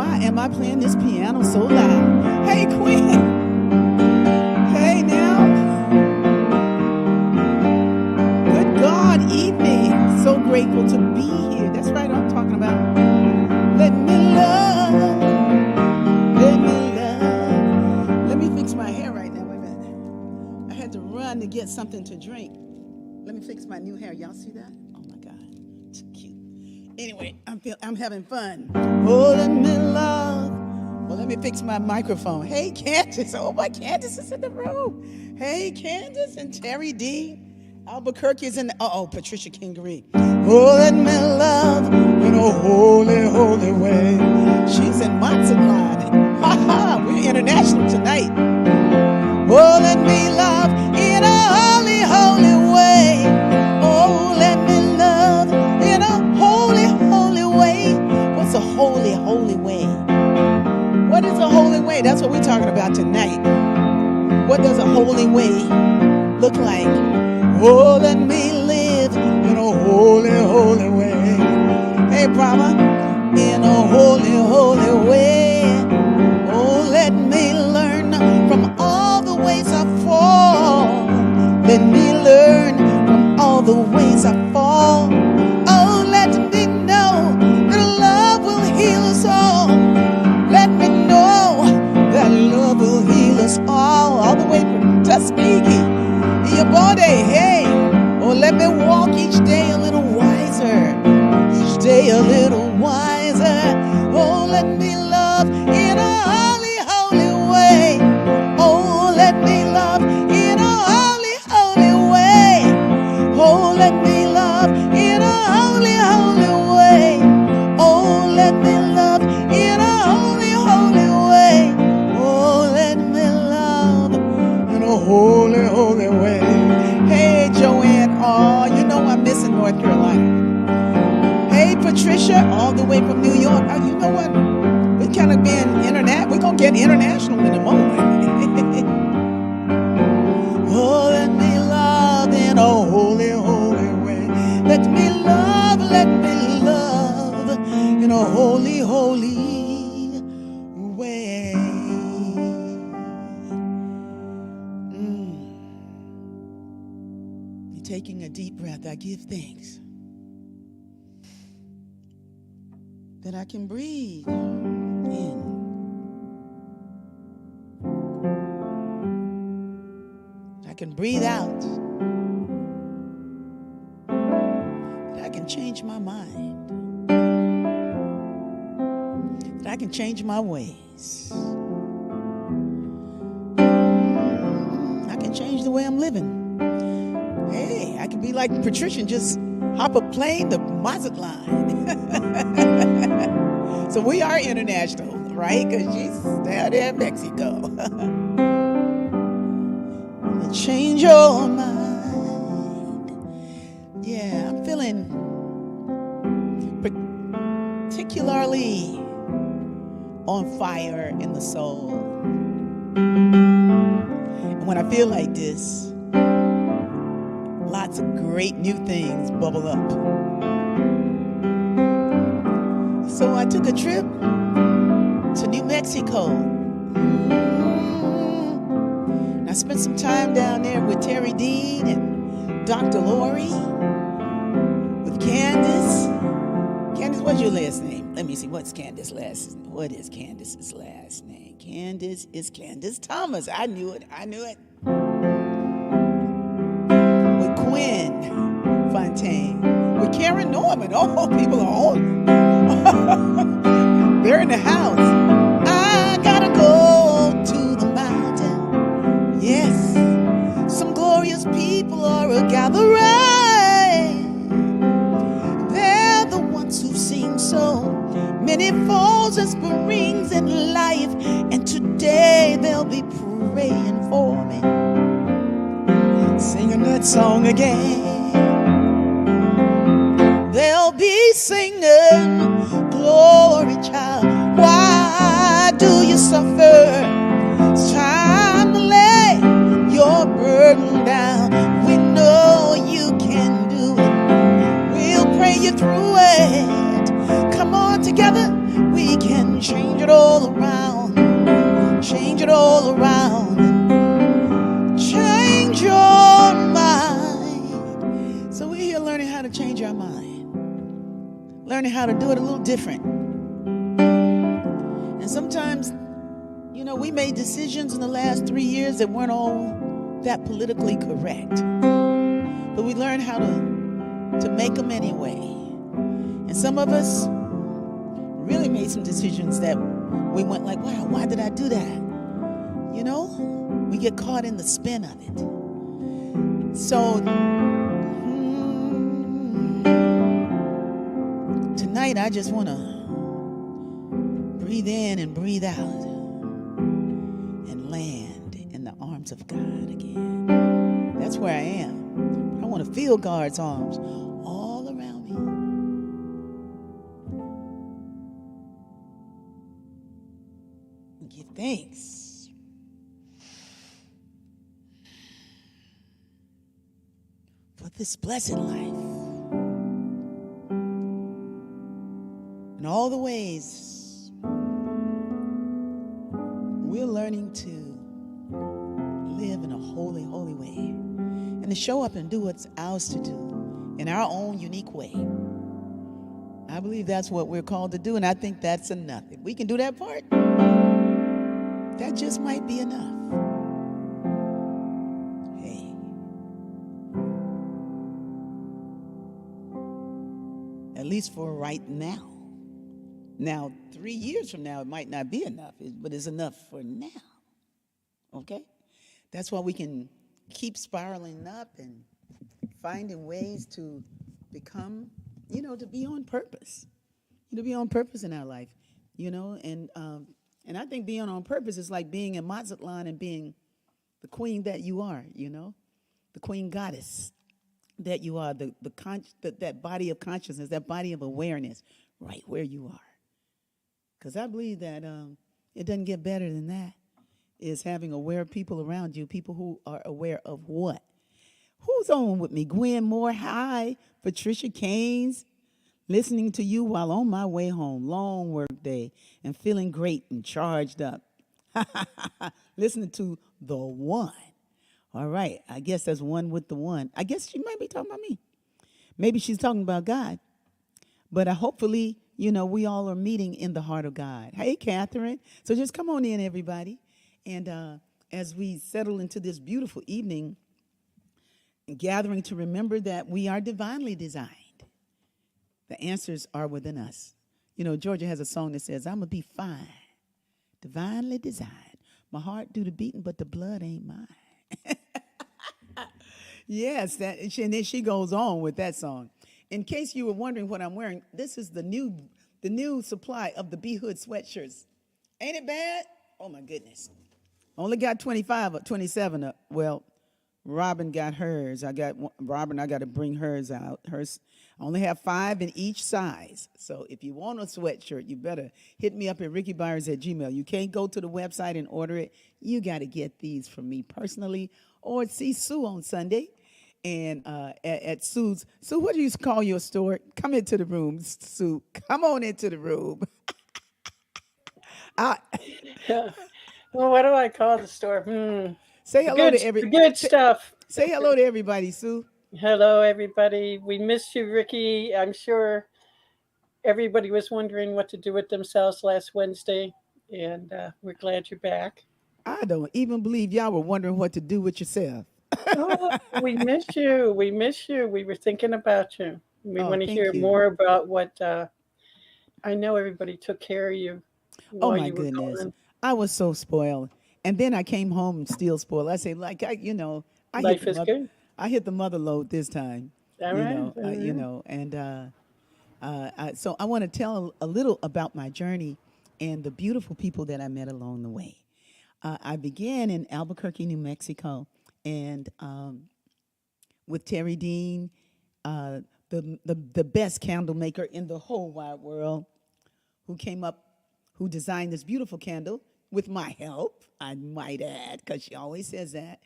Why am I playing this piano so loud? Hey, Queen. Hey, now. Good God, evening. So grateful to be here. That's right, I'm talking about. Let me love. Let me love. Let me fix my hair right now. Wait a minute. I had to run to get something to drink. Let me fix my new hair. Y'all see that? Oh my God, it's cute. Anyway, I'm having fun. Oh, let me love. Well, let me fix my microphone. Hey, Candace. Oh, my Candace is in the room. Hey, Candace and Terry D. Albuquerque is in the, Patricia Kingery. Oh, let me love in a holy, holy way. She's in Mazatlan. Ha ha, we're international tonight. Oh, let me love in a holy, holy way. Oh, let me love in a holy, holy way. What's a holy, holy way? What is a holy way? That's what we're talking about tonight. What does a holy way look like? Oh, let me live in a holy, holy way. Hey, brother, in a holy, holy way. Oh, let me learn from all the ways I fall. Let me learn from all the ways I fall. Oh, let me know that love will heal us all. Let me know that love will heal us all the way from Tuskegee. Your body, hey, oh, let me walk each day a little wiser, each day a little wiser. Oh, let me love in a holy, holy way. Oh, let me love in a holy, holy way. Oh, let me love in a holy, holy way. Oh, let me love in a holy, holy way. Oh, let me love in a holy, holy way. Hey, Joanne, you know I'm missing North Carolina. Hey, Patricia, all the way from New York. You know what? We're kind of being we're going to get international in a moment. Oh, let me love in a holy, holy way. Let me love in a holy, holy way. Taking a deep breath, I give thanks that I can breathe in. I can breathe out. That I can change my mind. That I can change my ways. I can change the way I'm living. Hey, I can be like Patricia and just hop a plane to Mazatlan. So we are international, right? Because she's down there in Mexico. Change your mind. Yeah, I'm feeling particularly on fire in the soul. And when I feel like this, lots of great new things bubble up. So I took a trip to New Mexico. And I spent some time down there with Terry Dean and Dr. Lori, with Candace. Candace, what's your last name? Let me see, what is Candace's last name? Candace is Candace Thomas. I knew it. Quinn Fontaine, with Karen Norman. Oh, people are on. They're in the house. I gotta go to the mountain. Yes, some glorious people are a gathering. They're the ones who sing so many falls and springs in life, and today they'll be praying for me, singing that song again. They'll be singing, glory child, why do you suffer? It's time to lay your burden down. We know you can do it. We'll pray you through it. Come on together, we can change how to do it a little different. And sometimes, we made decisions in the last 3 years that weren't all that politically correct. But we learned how to make them anyway. And some of us really made some decisions that we went like, wow, why did I do that? We get caught in the spin of it. So tonight I just want to breathe in and breathe out and land in the arms of God again. That's where I am. I want to feel God's arms all around me. And give thanks for this blessed life and all the ways we're learning to live in a holy, holy way and to show up and do what's ours to do in our own unique way. I believe that's what we're called to do, and I think that's enough. If we can do that part, that just might be enough. At least for right now. Now, 3 years from now, it might not be enough, but it's enough for now. Okay? That's why we can keep spiraling up and finding ways to become, to be on purpose. To be on purpose in our life, and I think being on purpose is like being in Mazatlan and being the queen that you are, the queen goddess that you are, that body of consciousness, that body of awareness, right where you are. Because I believe that it doesn't get better than that, is having aware people around you, people who are aware of what? Who's on with me? Gwen Moore, hi. Patricia Keynes, listening to you while on my way home. Long work day and feeling great and charged up. Listening to the one. All right, I guess that's one with the one. I guess she might be talking about me. Maybe she's talking about God. But hopefully, we all are meeting in the heart of God. Hey, Catherine. So just come on in, everybody. And as we settle into this beautiful evening, gathering to remember that we are divinely designed. The answers are within us. Georgia has a song that says, I'm going to be fine, divinely designed. My heart do the beating, but the blood ain't mine. Yes, and then she goes on with that song. In case you were wondering what I'm wearing, this is the new supply of the B Hood sweatshirts. Ain't it bad? Oh my goodness. Only got 25 or 27. Well, Robin got hers. I got to bring hers out. Hers, I only have 5 in each size. So if you want a sweatshirt, you better hit me up at rickiebyars@gmail. You can't go to the website and order it. You got to get these from me personally, or see Sue on Sunday. And at Sue's. Sue, what do you call your store? Come into the room, Sue. Come on into the room. Well, what do I call the store? Say hello to everybody. Good stuff. Say hello to everybody, Sue. Hello, everybody. We missed you, Rickie. I'm sure everybody was wondering what to do with themselves last Wednesday, and we're glad you're back. I don't even believe y'all were wondering what to do with yourself. Oh, we miss you. We miss you. We were thinking about you. We want to hear you. more about what I know everybody took care of you while my you were goodness. gone. I was so spoiled. And then I came home and still spoiled. I say, like, I Life is good. I hit the mother load this time. All right. So I want to tell a little about my journey and the beautiful people that I met along the way. I began in Albuquerque, New Mexico, and with Terry Dean, the best candle maker in the whole wide world, who designed this beautiful candle with my help, I might add, because she always says that.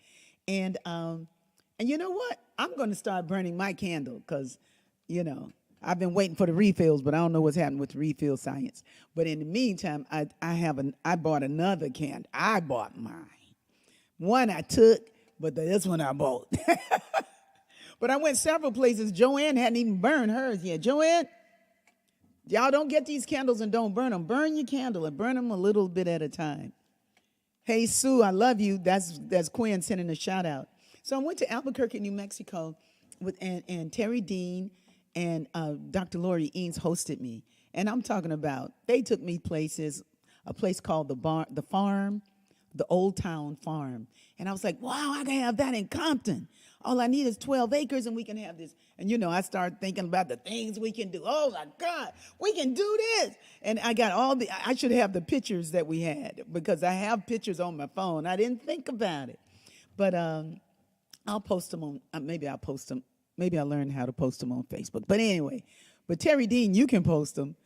And you know what? I'm going to start burning my candle because, I've been waiting for the refills, but I don't know what's happening with the refill science. But in the meantime, I bought another candle. I bought mine. One I took, but this one I bought. But I went several places. Joanne hadn't even burned hers yet. Joanne, Y'all don't get these candles and don't burn them. Burn your candle and burn them a little bit at a time. Hey, Sue, I love you. That's Quinn sending a shout out. So I went to Albuquerque, New Mexico, and Terry Dean and Dr. Lori Eanes hosted me. And I'm talking about, they took me places, a place called the farm, the Old Town Farm. And I was like, wow, I can have that in Compton. All I need is 12 acres and we can have this. And, I started thinking about the things we can do. Oh, my God, we can do this. And I got I should have the pictures that we had because I have pictures on my phone. I didn't think about it. But I'll post them on, maybe I'll post them. Maybe I'll learn how to post them on Facebook. But anyway, Terry Dean, you can post them.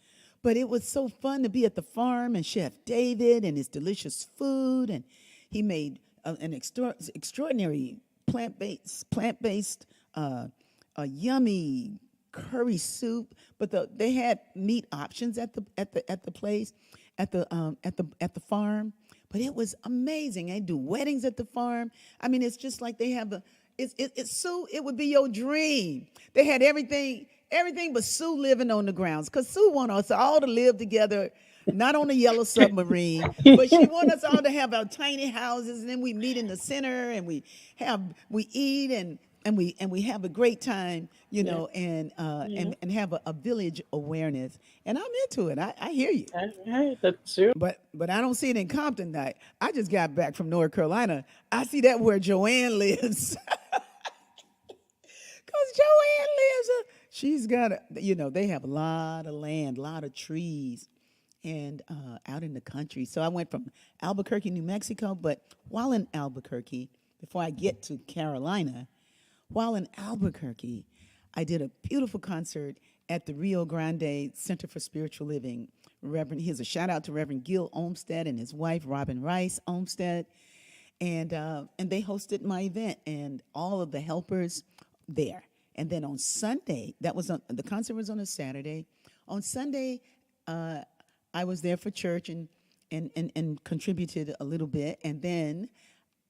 But it was so fun to be at the farm and Chef David and his delicious food. And he made an extraordinary plant-based, yummy curry soup. But they had meat options at the place, at the farm. But it was amazing. They do weddings at the farm. I mean, it's just like they have it's Sue. It would be your dream. They had everything but Sue living on the grounds, because Sue wants us all to live together, not on a yellow submarine, but she wants us all to have our tiny houses, and then we meet in the center and we eat and we have a great time, and have a village awareness. And I'm into it. I hear you. That's true. But I don't see it in Compton. I just got back from North Carolina. I see that where Joanne lives. Because Joanne lives, she's got, they have a lot of land, a lot of trees, and out in the country. So I went from Albuquerque, New Mexico, but while in Albuquerque, before I get to Carolina, while in Albuquerque, I did a beautiful concert at the Rio Grande Center for Spiritual Living. Here's a shout out to Reverend Gil Olmsted and his wife, Robin Rice Olmsted. And they hosted my event and all of the helpers there. And then on Sunday, the concert was on a Saturday. On Sunday, I was there for church and contributed a little bit. And then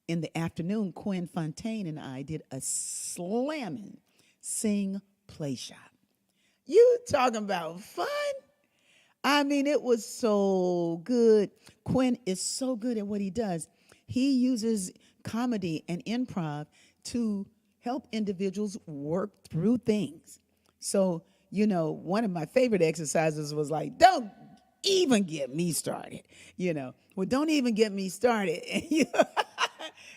in the afternoon, Quinn Fontaine and I did a slamming sing play shop. You talking about fun? I mean, it was so good. Quinn is so good at what he does. He uses comedy and improv to help individuals work through things. So, one of my favorite exercises was like, don't even get me started. Well, don't even get me started.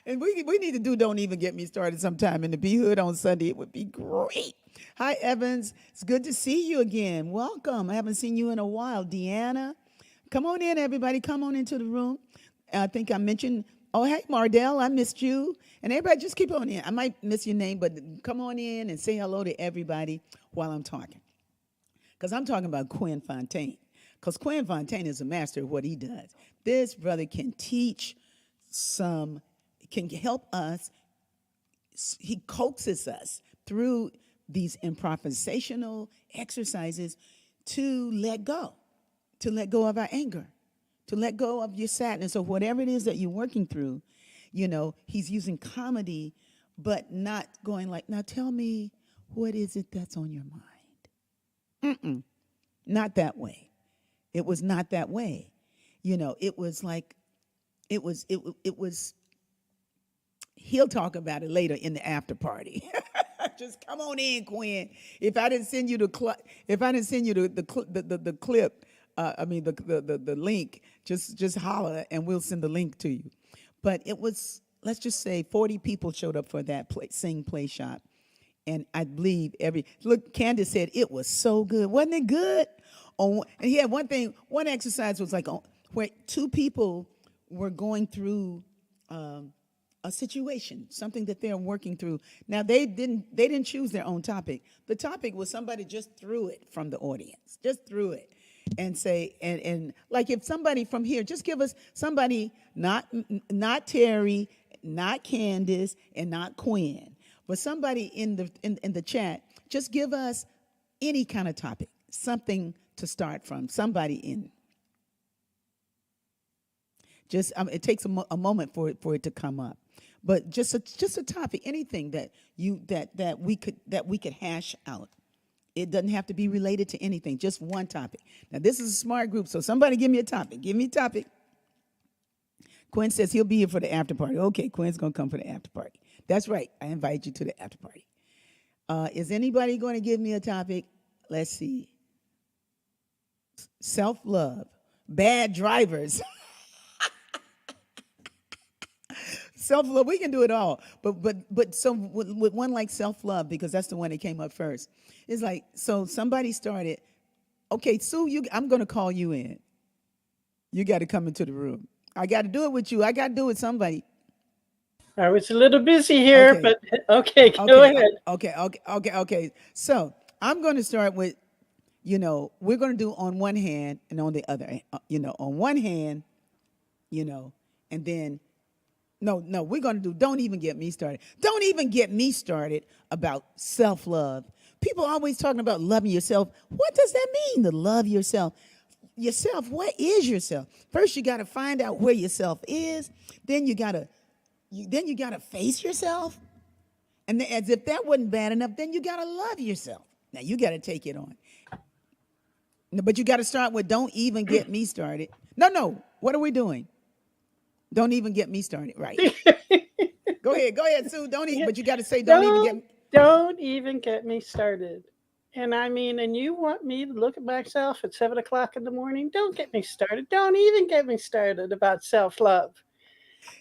And we need to do Don't Even Get Me Started sometime in the B Hood on Sunday. It would be great. Hi, Evans. It's good to see you again. Welcome. I haven't seen you in a while. Deanna, come on in, everybody. Come on into the room. I think I mentioned, oh, hey, Mardell, I missed you. And everybody, just keep on in. I might miss your name, but come on in and say hello to everybody while I'm talking. Because I'm talking about Quinn Fontaine. Because Quinn Fontaine is a master of what he does. This brother can teach can help us. He coaxes us through these improvisational exercises to let go of our anger, to let go of your sadness or whatever it is that you're working through. He's using comedy, but not going like, now tell me, what is it that's on your mind? Not that way. It was not that way. It was like, it was, he'll talk about it later in the after party. Just come on in, Quinn. If I didn't send you the clip, the link, just holler and we'll send the link to you. But it was, let's just say 40 people showed up for that sing play shop. And I believe Candace said it was so good. Wasn't it good? And he had one exercise was like where two people were going through a situation, something that they're working through. Now they didn't choose their own topic. The topic was somebody just threw it from the audience, just threw it, and say and like if somebody from here, just give us somebody not Terry, not Candace, and not Quinn, but somebody in the chat, just give us any kind of topic, something to start from. Somebody in. Just it takes a moment for it to come up. But just a topic, anything that we could hash out, It doesn't have to be related to anything, just one topic. Now, this is a smart group, so somebody give me a topic. Give me a topic. Quinn says he'll be here for the after party. Okay, Quinn's going to come for the after party. That's right. I invite you to the after party. Is anybody going to give me a topic? Let's see. Self-love. Bad drivers. Self-love, we can do it all. But so with one like self-love, because that's the one that came up first. It's like, so somebody started, okay, Sue, I'm going to call you in. You got to come into the room. I got to do it with you. I got to do it with somebody. I was a little busy here, Okay. but okay, go ahead. Okay. So I'm going to start with, we're going to do on one hand and on the other, on one hand, and then, no, we're going to do, don't even get me started. Don't even get me started about self-love. People always talking about loving yourself. What does that mean, to love yourself? Yourself, what is yourself? First, you got to find out where yourself is. Then you got to face yourself. And then, as if that wasn't bad enough, then you got to love yourself. Now, you got to take it on. But you got to start with, don't even get me started. No. What are we doing? Don't even get me started. Right. Go ahead, Sue. But you got to say, Don't even get me started. And I mean, and you want me to look at myself at 7 o'clock in the morning? Don't get me started. Don't even get me started about self-love.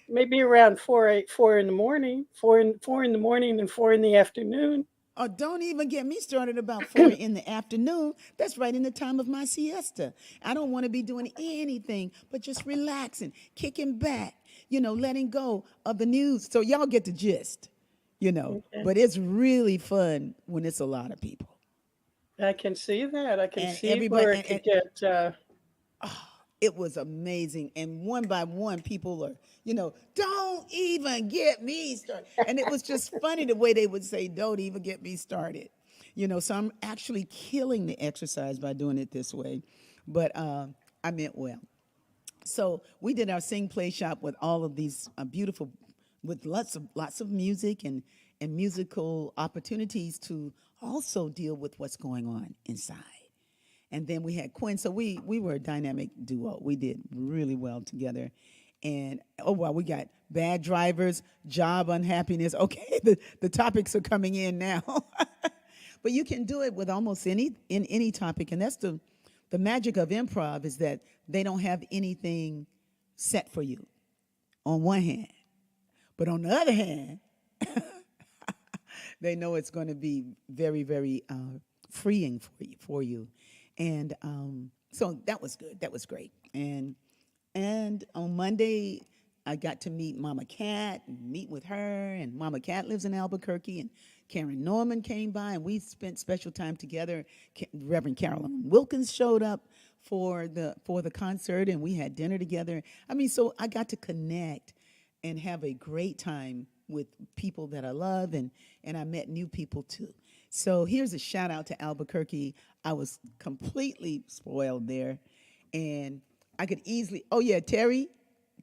Maybe around 4 in the morning, 4 in the morning and 4 in the afternoon. Oh, don't even get me started about 4 in the afternoon. That's right in the time of my siesta. I don't want to be doing anything but just relaxing, kicking back, letting go of the news. So y'all get the gist, Okay. But it's really fun when it's a lot of people. I can see that. I can And see everybody, where it could get. it was amazing. And one by one, people are, don't even get me started. And it was just funny the way they would say, don't even get me started. So I'm actually killing the exercise by doing it this way. But I meant well. So we did our sing play shop with all of these beautiful, with lots of music and musical opportunities to also deal with what's going on inside. And then we had Quinn. So we were a dynamic duo. We did really well together. And we got bad drivers, job unhappiness. Okay, the topics are coming in now. But you can do it with almost any topic. And that's the magic of improv, is that they don't have anything set for you on one hand. But on the other hand, they know it's going to be very, very freeing for you. And so that was good. That was great. And on Monday, I got to meet Mama Cat and meet with her. And Mama Cat lives in Albuquerque. And Karen Norman came by, and we spent special time together. Reverend Carolyn Wilkins showed up for the concert, and we had dinner together. I mean, so I got to connect and have a great time with people that I love, and I met new people too. So here's a shout out to Albuquerque. I was completely spoiled there, and I could easily, Terry,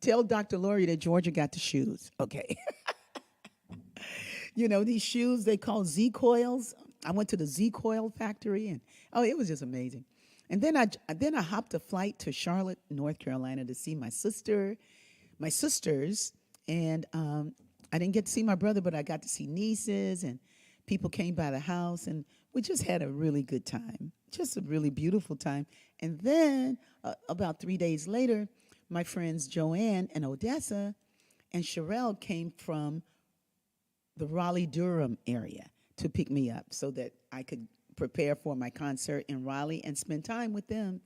tell Dr. Lori that Georgia got the shoes. Okay. These shoes they call Z coils. I went to the Z coil factory, and it was just amazing. And then I hopped a flight to Charlotte, North Carolina, to see my sisters, and I didn't get to see my brother, but I got to see nieces, and people came by the house, and we just had a really good time, just a really beautiful time. And then about 3 days later, my friends Joanne and Odessa and Sherelle came from the Raleigh-Durham area to pick me up so that I could prepare for my concert in Raleigh and spend time with them.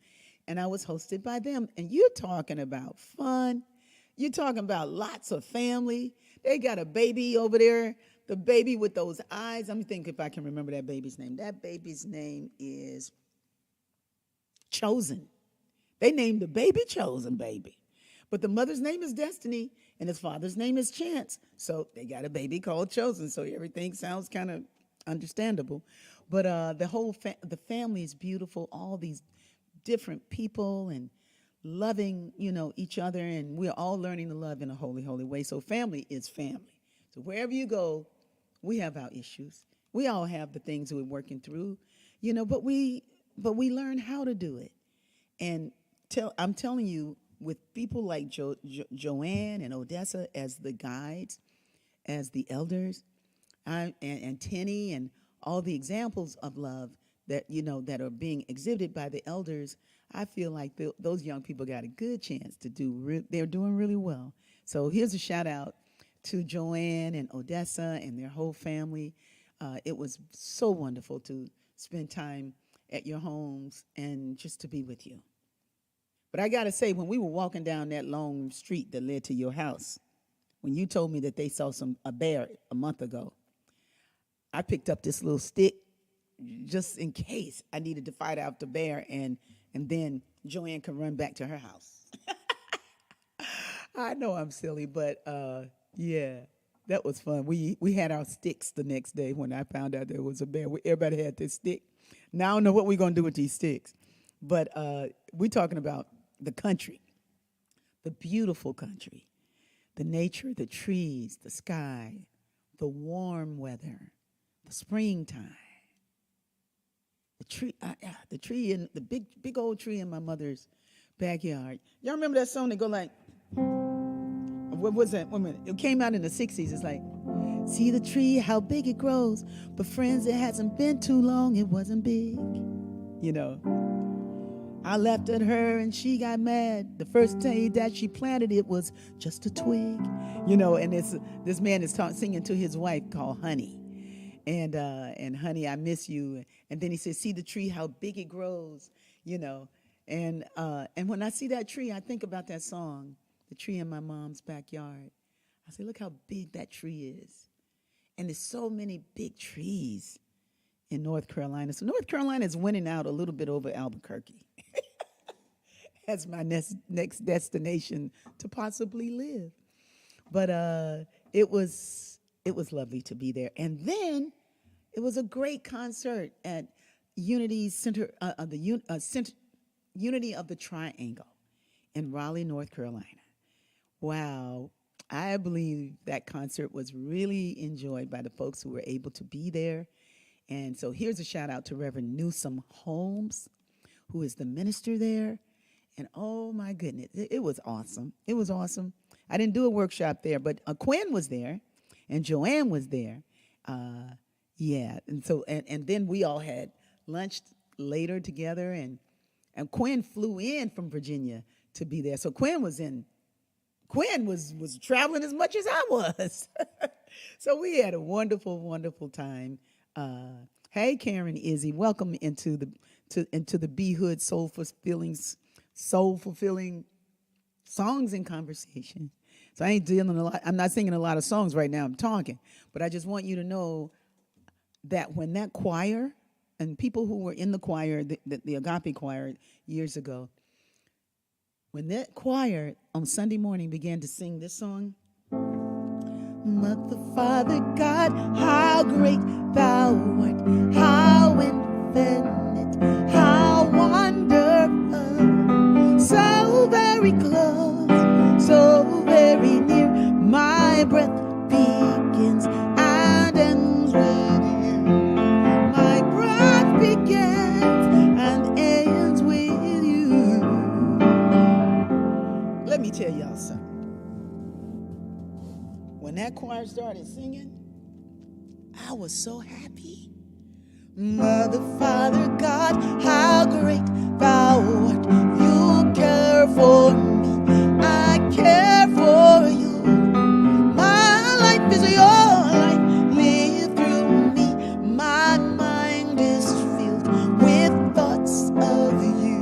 And I was hosted by them. And you're talking about fun. You're talking about lots of family. They got a baby over there, the baby with those eyes. Let me think if I can remember that baby's name. That baby's name is Chosen. They named the baby Chosen Baby. But the mother's name is Destiny, and his father's name is Chance. So they got a baby called Chosen. So everything sounds kind of understandable. But the family is beautiful. All these different people and loving, each other, and we're all learning to love in a holy, holy way. So family is family. So wherever you go, we have our issues. We all have the things that we're working through. but we learn how to do it. And I'm telling you, with people like Joanne and Odessa as the guides, as the elders, and Tenny and all the examples of love that that are being exhibited by the elders, I feel like those young people got a good chance to do. They're doing really well. So here's a shout out to Joanne and Odessa and their whole family. It was so wonderful to spend time at your homes and just to be with you. But I got to say, when we were walking down that long street that led to your house, when you told me that they saw a bear a month ago, I picked up this little stick just in case I needed to fight out the bear, and then Joanne could run back to her house. I know I'm silly, but yeah, that was fun. We had our sticks the next day when I found out there was a bear. Everybody had this stick. Now I don't know what we're going to do with these sticks, but we're talking about the country, the beautiful country, the nature, the trees, the sky, the warm weather, the springtime, the tree in the big old tree in my mother's backyard. Y'all remember that song that go like, what was that? Wait a minute. It came out in the 60s. It's like, see the tree, how big it grows. But friends, it hasn't been too long. It wasn't big. I laughed at her and she got mad. The first day that she planted it was just a twig. And this man is singing to his wife called Honey. And honey, I miss you. And then he says, see the tree, how big it grows, And when I see that tree, I think about that song, the tree in my mom's backyard. I say, look how big that tree is. And there's so many big trees in North Carolina. So North Carolina is winning out a little bit over Albuquerque as my next destination to possibly live. But it was lovely to be there. And then it was a great concert at Unity Center, Unity of the Triangle in Raleigh, North Carolina. Wow. I believe that concert was really enjoyed by the folks who were able to be there. And so here's a shout out to Reverend Newsom Holmes, who is the minister there. And oh my goodness, it was awesome. It was awesome. I didn't do a workshop there, but Quinn was there and Joanne was there. Yeah. And so, and then we all had lunch later together, and Quinn flew in from Virginia to be there. So Quinn was traveling as much as I was. So we had a wonderful, wonderful time. Hey, Karen Izzy, welcome into the B Hood soul fulfilling songs and conversation. So I ain't dealing a lot. I'm not singing a lot of songs right now. I'm talking, but I just want you to know that when that choir and people who were in the choir, the Agape choir years ago, when that choir on Sunday morning began to sing this song, Mother, Father, God, how great thou art, how infinite, how wonderful, so very close, so very near, my breath begins and ends with you. My breath begins and ends with you. Let me tell y'all something. When that choir started singing, I was so happy. Mother, Father, God, how great thou art. You care for me, I care for you. My life is your life, live through me. My mind is filled with thoughts of you.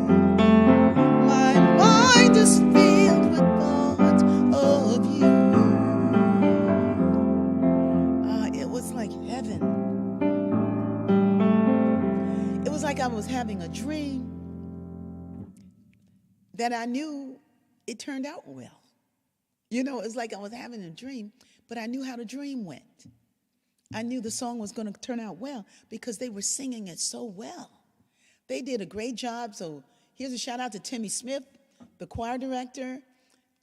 My mind is filled with thoughts of you. It was like heaven. It was like I was having a dream that I knew it turned out well. It's like I was having a dream, but I knew how the dream went. I knew the song was going to turn out well because they were singing it so well. They did a great job. So here's a shout out to Timmy Smith, the choir director,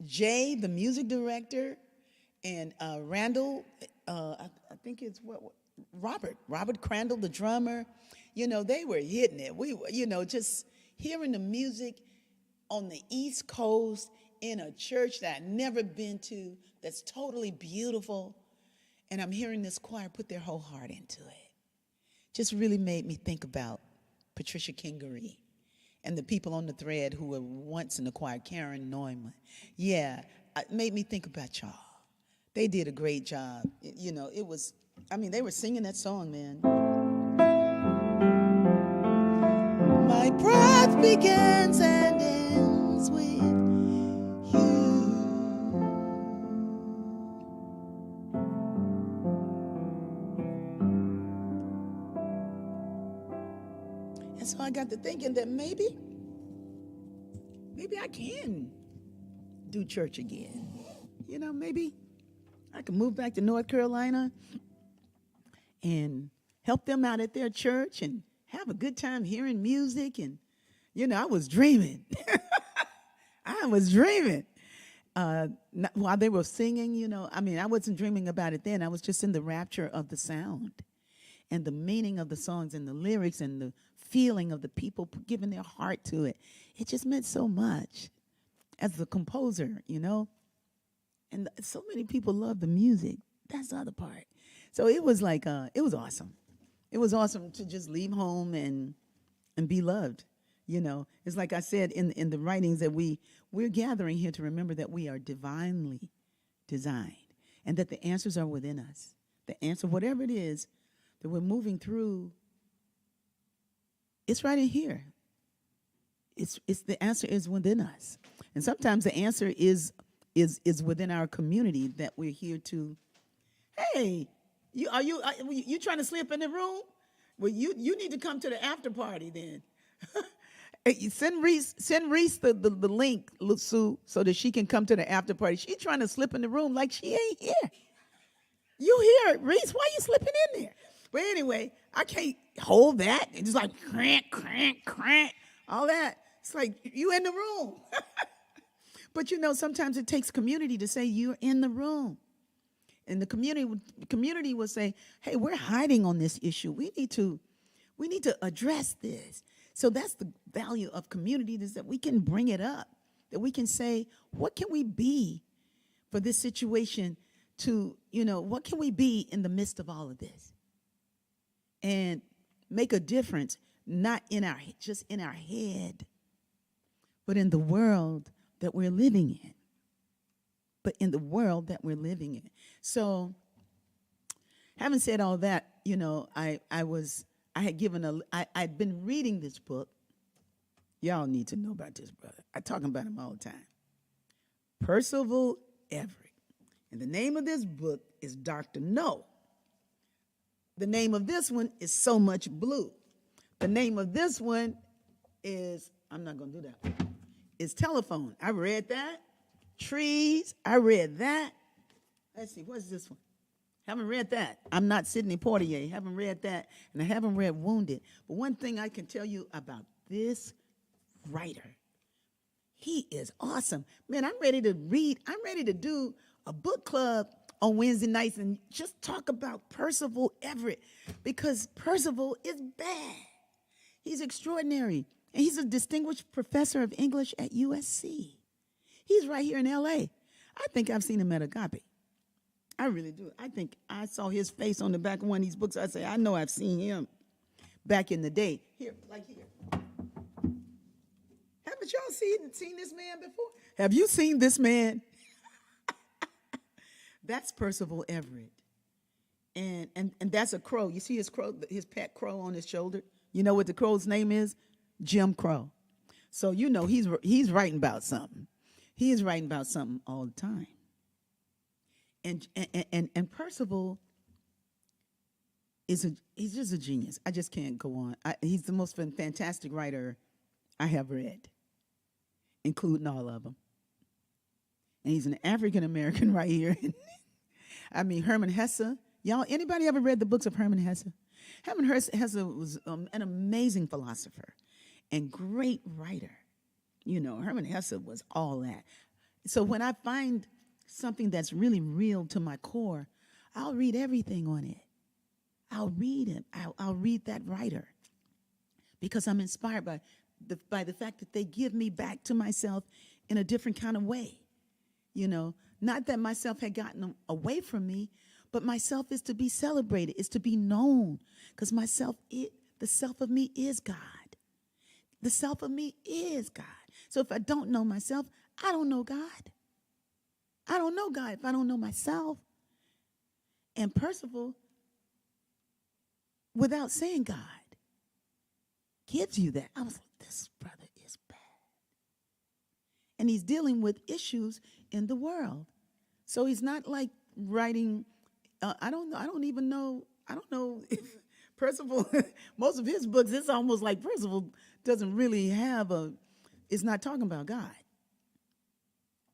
Jay, the music director, and Randall, I think it's Robert Crandall, the drummer, they were hitting it. We were, just hearing the music on the East Coast in a church that I'd never been to, that's totally beautiful. And I'm hearing this choir put their whole heart into it. Just really made me think about Patricia Kingery and the people on the thread who were once in the choir, Karen Neumann. Yeah, it made me think about y'all. They did a great job. It was, they were singing that song, man. My breath begins and ends with you. And so I got to thinking that maybe I can do church again. Maybe I can move back to North Carolina and help them out at their church and have a good time hearing music. And, I was dreaming. I was dreaming. While they were singing, I wasn't dreaming about it then. I was just in the rapture of the sound and the meaning of the songs and the lyrics and the feeling of the people giving their heart to it. It just meant so much as the composer, And so many people love the music. That's the other part. So it was like, it was awesome. It was awesome to just leave home and be loved. It's like I said in the writings that we're gathering here to remember that we are divinely designed and that the answers are within us. The answer, whatever it is that we're moving through, it's right in here. It's the answer is within us. And sometimes the answer is within our community that we're here to. Hey, are you trying to sleep in the room? Well, you need to come to the after party then. Hey, send Reese the link, Sue, so that she can come to the after party. She's trying to slip in the room like she ain't here. You hear it, Reese? Why you slipping in there? But anyway, I can't hold that. It's like crank, crank, crank, all that. It's like you in the room. But sometimes it takes community to say you're in the room. And the community will say, hey, we're hiding on this issue. We need to address this. So that's the value of community, is that we can bring it up, that we can say, what can we be for this situation to, what can we be in the midst of all of this? And make a difference, not just in our head, but in the world that we're living in. So, having said all that, I'd been reading this book. Y'all need to know about this brother. I talk about him all the time. Percival Everett. And the name of this book is Dr. No. The name of this one is So Much Blue. The name of this one is, I'm not going to do that. It's Telephone. I read that. Trees. I read that. Let's see, what's this one? Haven't read that. I'm Not Sidney Poitier. Haven't read that. And I haven't read Wounded. But one thing I can tell you about this writer, he is awesome. Man, I'm ready to read. I'm ready to do a book club on Wednesday nights and just talk about Percival Everett, because Percival is bad. He's extraordinary. And he's a distinguished professor of English at USC. He's right here in L.A. I think I've seen him at Agape. I really do. I think I saw his face on the back of one of these books. I say, I know I've seen him back in the day. Here, like here. Haven't y'all seen this man before? Have you seen this man? That's Percival Everett. And that's a crow. You see his crow, his pet crow on his shoulder? You know what the crow's name is? Jim Crow. So he's writing about something. He is writing about something all the time. And Percival he's just a genius. I just can't go on. He's the most fantastic writer I have read, including all of them. And he's an African American right here. Herman Hesse. Y'all, anybody ever read the books of Herman Hesse? Herman Hesse was an amazing philosopher and great writer. Herman Hesse was all that. So when I find something that's really real to my core, I'll read everything on it. I'll read it. I'll read that writer. because I'm inspired by the fact that they give me back to myself in a different kind of way. Not that myself had gotten away from me, but myself is to be celebrated, is to be known, because the self of me is God. The self of me is God. So if I don't know myself, I don't know God. I don't know God if I don't know myself. And Percival, without saying God, gives you that. I was like, this brother is bad. And he's dealing with issues in the world. So he's not like writing, I don't know if Percival, most of his books, it's almost like Percival doesn't really it's not talking about God.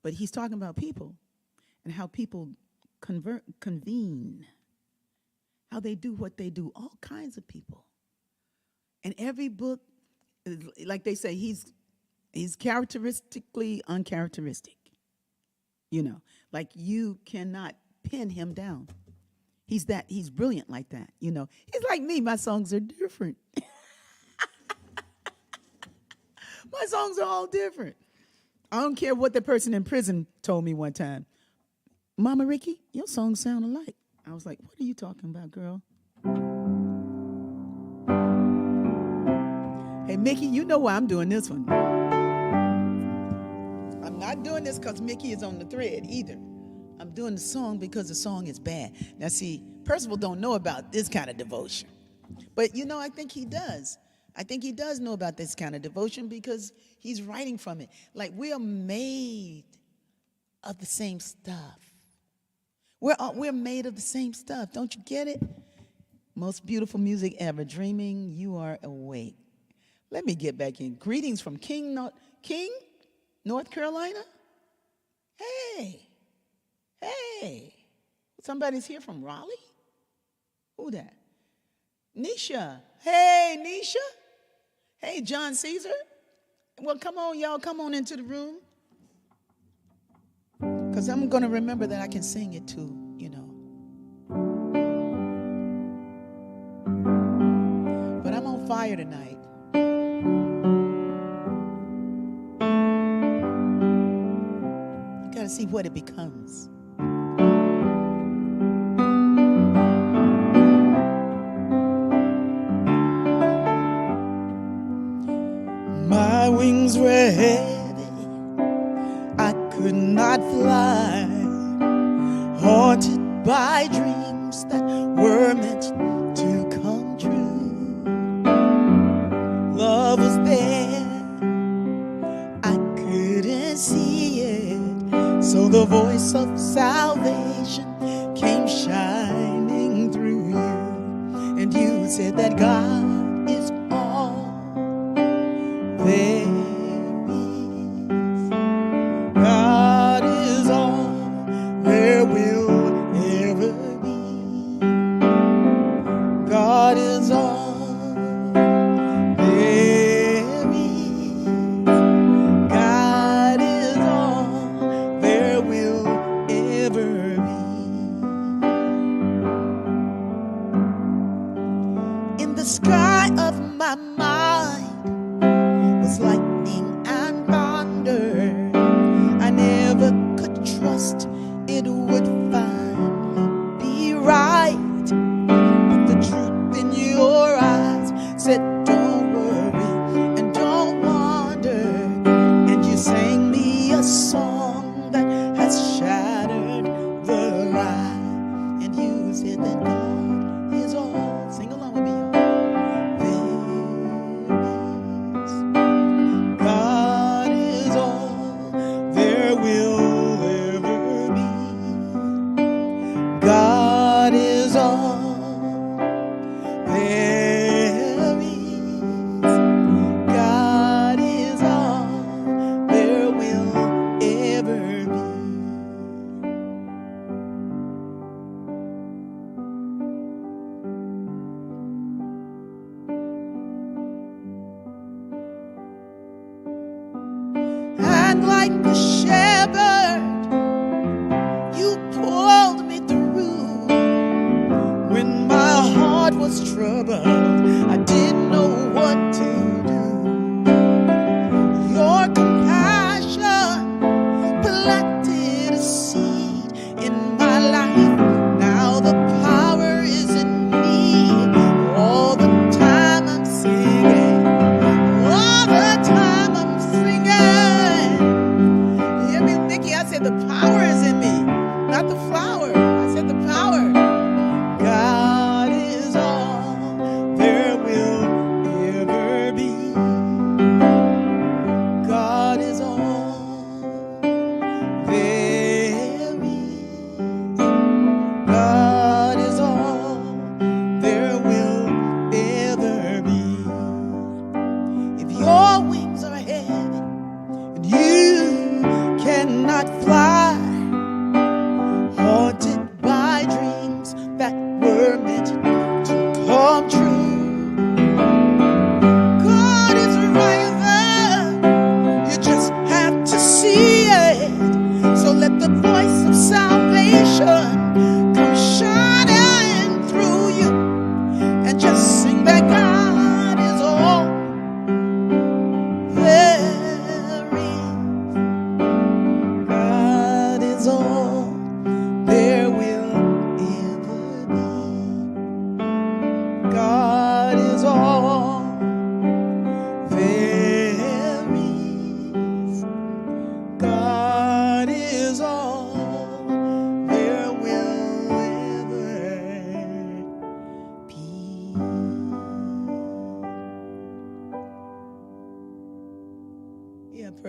But he's talking about people and how people convene, how they do what they do, all kinds of people. And every book, like they say, he's characteristically uncharacteristic. Like you cannot pin him down. He's brilliant like that. He's like me. My songs are different. My songs are all different. I don't care what the person in prison told me one time. Mama Rickie, your songs sound alike. I was like, what are you talking about, girl? Hey, Mickey, you know why I'm doing this one. I'm not doing this because Mickey is on the thread either. I'm doing the song because the song is bad. Now, see, Percival don't know about this kind of devotion. But, I think he does. I think he does know about this kind of devotion because he's writing from it. Like, we are made of the same stuff. We're made of the same stuff. Don't you get it? Most beautiful music ever. Dreaming you are awake. Let me get back in. Greetings from King, North Carolina. Hey. Somebody's here from Raleigh? Who that? Nisha. Hey, Nisha. Hey, John Caesar. Well, come on, y'all. Come on into the room. Because I'm going to remember that I can sing it too, But I'm on fire tonight. You got to see what it becomes. My wings were heavy, I could not fly, haunted by dreams that were meant to come true. Love was there, I couldn't see it, so the voice of salvation came shining through you, and you said that God is all there is. God is all there will ever be. God is all there is. God is all there will ever be. In the sky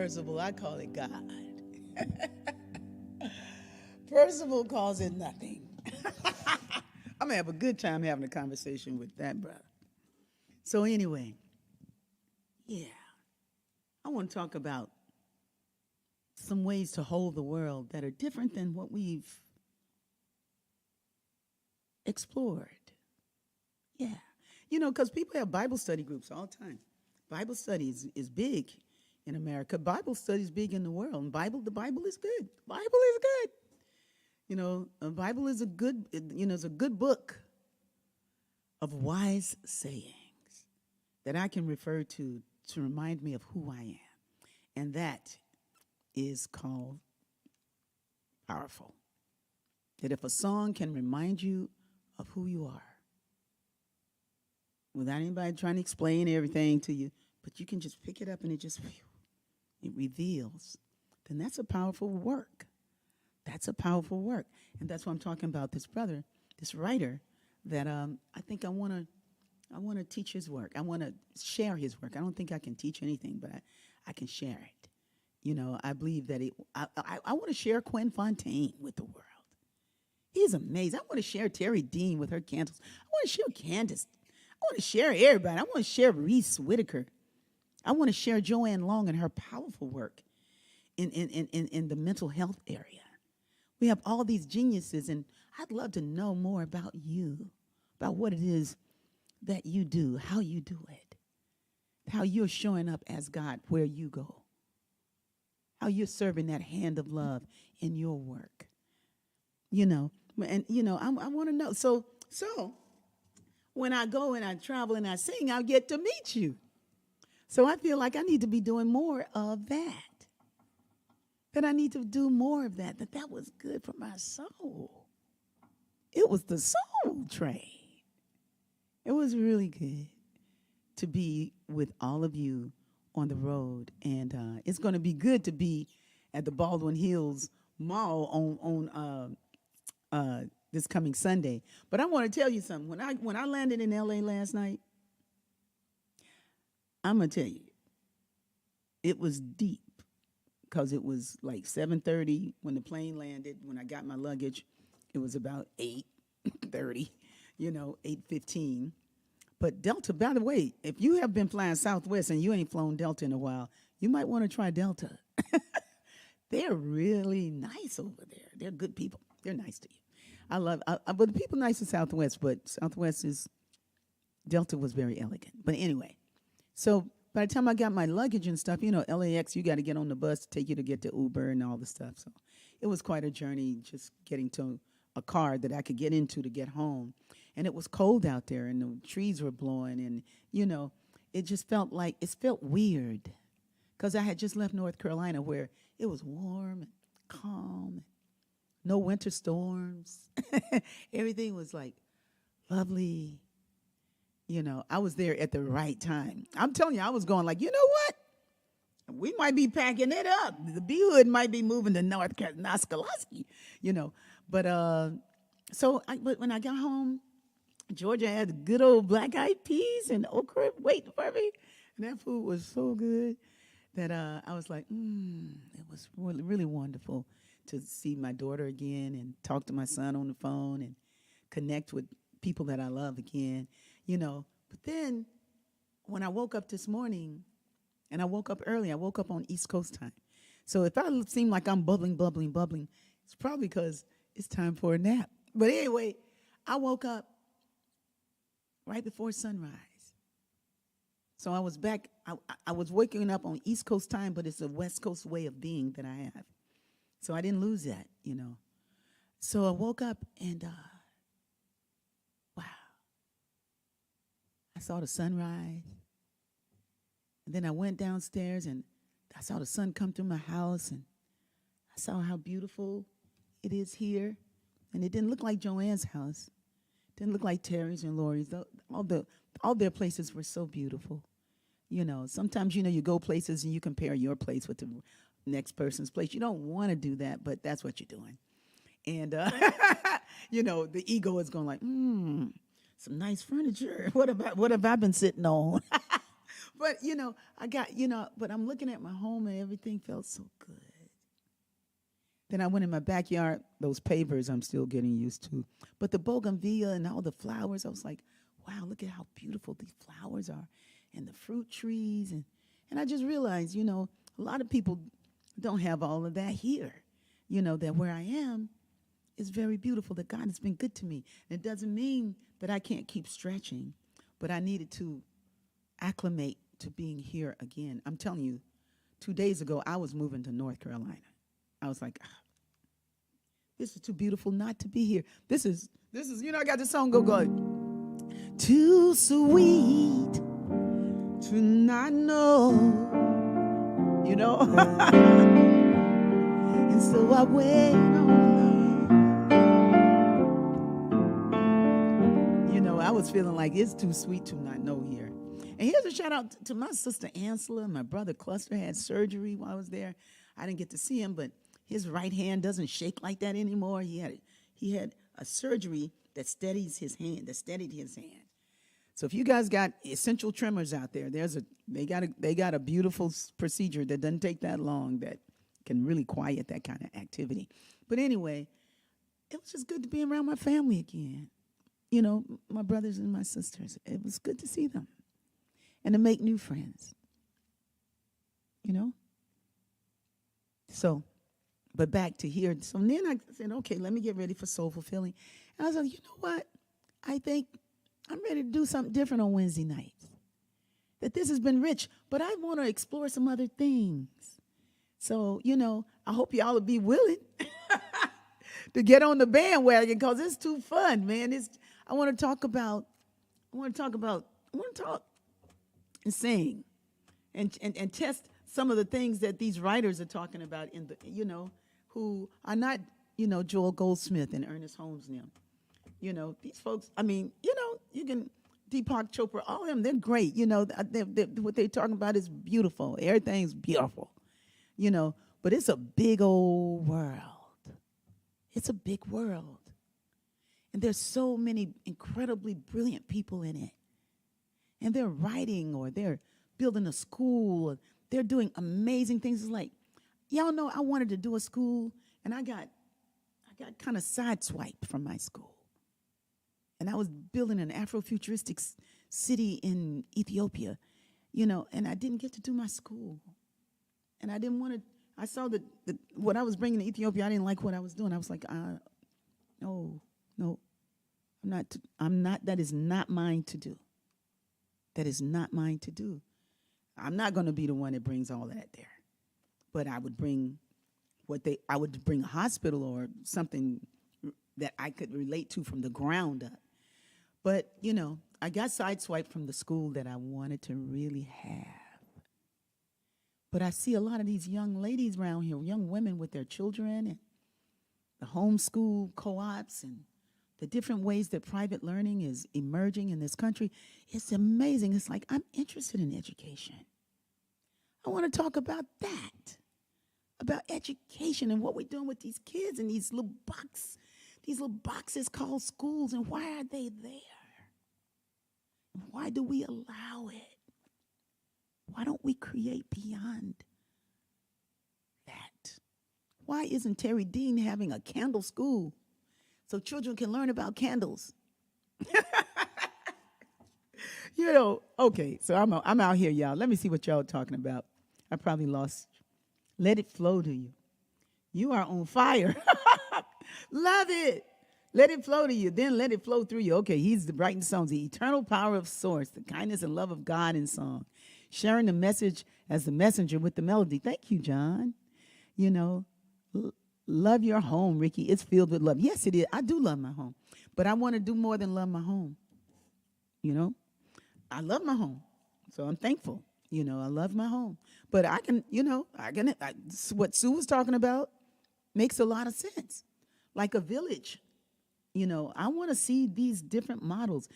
Percival. I call it God. Percival calls it nothing. I'm going to have a good time having a conversation with that brother. So, anyway, yeah, I want to talk about some ways to hold the world that are different than what we've explored. Yeah. You know, because people have Bible study groups all the time. Bible study is big in America. Bible study is big in the world. And the Bible is good. The Bible is good. You know, the Bible is it's a good book of wise sayings that I can refer to remind me of who I am. And that is called powerful. That if a song can remind you of who you are, without anybody trying to explain everything to you, but you can just pick it up and it reveals, then that's a powerful work. That's a powerful work. And that's why I'm talking about this brother, this writer, that I think I want to teach his work. I want to share his work. I don't think I can teach anything, but I can share it. You know, I believe that I want to share Gwen Fontaine with the world. He's amazing. I want to share Terry Dean with her candles. I want to share Candace. I want to share everybody. I want to share Reese Whitaker. I want to share Joanne Long and her powerful work in the mental health area. We have all these geniuses, and I'd love to know more about you, about what it is that you do, how you do it, how you're showing up as God where you go, how you're serving that hand of love in your work. You know, and, you know, I want to know. So when I go and I travel and I sing, I'll get to meet you. So I feel like I need to be doing more of that. That I need to do more of that. That was good for my soul. It was the soul train. It was really good to be with all of you on the road. And it's going to be good to be at the Baldwin Hills Mall on this coming Sunday. But I want to tell you something. When I landed in L.A. last night, I'm going to tell you, it was deep. Because it was like 7:30 when the plane landed. When I got my luggage, it was about 8:30, 8:15. But Delta, by the way, if you have been flying Southwest and you ain't flown Delta in a while, you might want to try Delta. They're really nice over there. They're good people. They're nice to you. But the people nice to Southwest, but Delta was very elegant. But anyway, so by the time I got my luggage and stuff, LAX, you got to get on the bus to take you to get to Uber and all the stuff. So it was quite a journey just getting to a car that I could get into to get home. And it was cold out there and the trees were blowing. And, it just felt weird because I had just left North Carolina where it was warm and calm, no winter storms. Everything was like lovely. I was there at the right time. I'm telling you, I was going like, you know what? We might be packing it up. The B-Hood might be moving to North Carolina, But but when I got home, Georgia had good old black-eyed peas and okra waiting for me. And that food was so good that I was like, it was really, really wonderful to see my daughter again and talk to my son on the phone and connect with people that I love again. But then when I woke up this morning, and I woke up early, I woke up on East Coast time. So if I seem like I'm bubbling, it's probably because it's time for a nap. But anyway, I woke up right before sunrise. So I was back, I was waking up on East Coast time, but it's a West Coast way of being that I have. So I didn't lose that, So I woke up and I saw the sunrise. And then I went downstairs and I saw the sun come through my house and I saw how beautiful it is here. And it didn't look like Joanne's house. It didn't look like Terry's and Lori's. All their places were so beautiful. Sometimes, you go places and you compare your place with the next person's place. You don't want to do that, but that's what you're doing. And, the ego is going like, some nice furniture. What have I been sitting on? But, I got, but I'm looking at my home and everything felt so good. Then I went in my backyard, those pavers I'm still getting used to. But the bougainvillea and all the flowers, I was like, wow, look at how beautiful these flowers are. And the fruit trees. And I just realized, a lot of people don't have all of that here. That where I am is very beautiful, that God has been good to me. And it doesn't mean that I can't keep stretching, but I needed to acclimate to being here again. I'm telling you, 2 days ago, I was moving to North Carolina. I was like, this is too beautiful not to be here. This is, I got this song go. Too sweet to not know, and so I wait on love. I was feeling like it's too sweet to not know here. And here's a shout out to my sister Ansela. My brother Cluster had surgery while I was there. I didn't get to see him, but his right hand doesn't shake like that anymore. He had a surgery that steadied his hand. So if you guys got essential tremors out there, they got a beautiful procedure that doesn't take that long that can really quiet that kind of activity. But anyway, it was just good to be around my family again. My brothers and my sisters. It was good to see them and to make new friends. So, but back to here. So then I said, okay, let me get ready for Soulful Feeling. And I was like, you know what? I think I'm ready to do something different on Wednesday nights. That this has been rich, but I want to explore some other things. So, I hope y'all will be willing to get on the bandwagon because it's too fun, man. I want to talk and sing and test some of the things that these writers are talking about in the, who are not, Joel Goldsmith and Ernest Holmes and them. These folks, you can, Deepak Chopra, all of them, they're great. What they're talking about is beautiful. Everything's beautiful, but it's a big old world. It's a big world. And there's so many incredibly brilliant people in it. And they're writing or they're building a school. Or they're doing amazing things. It's like, y'all know I wanted to do a school, and I got kind of sideswiped from my school. And I was building an Afrofuturistic city in Ethiopia, and I didn't get to do my school. And I didn't want to, I saw that what I was bringing to Ethiopia, I didn't like what I was doing. I was like, no, I'm not, that is not mine to do. That is not mine to do. I'm not going to be the one that brings all that there. But I would bring I would bring a hospital or something that I could relate to from the ground up. But, I got sideswiped from the school that I wanted to really have. But I see a lot of these young ladies around here, young women with their children and the homeschool co-ops and the different ways that private learning is emerging in this country. It's amazing. It's like, I'm interested in education. I want to talk about that, about education and what we're doing with these kids and these little boxes called schools, and why are they there? And why do we allow it? Why don't we create beyond that? Why isn't Terry Dean having a candle school so children can learn about candles? Okay, so I'm out here, y'all. Let me see what y'all are talking about. I probably lost. Let it flow to you. You are on fire. Love it. Let it flow to you. Then let it flow through you. Okay, he's writing songs. The eternal power of source, the kindness and love of God in song. Sharing the message as the messenger with the melody. Thank you, John. Love your home, Rickie. It's filled with love. Yes, it is. I do love my home. But I want to do more than love my home. I love my home. So I'm thankful. I love my home. But I can, what Sue was talking about makes a lot of sense. Like a village. I want to see these different models.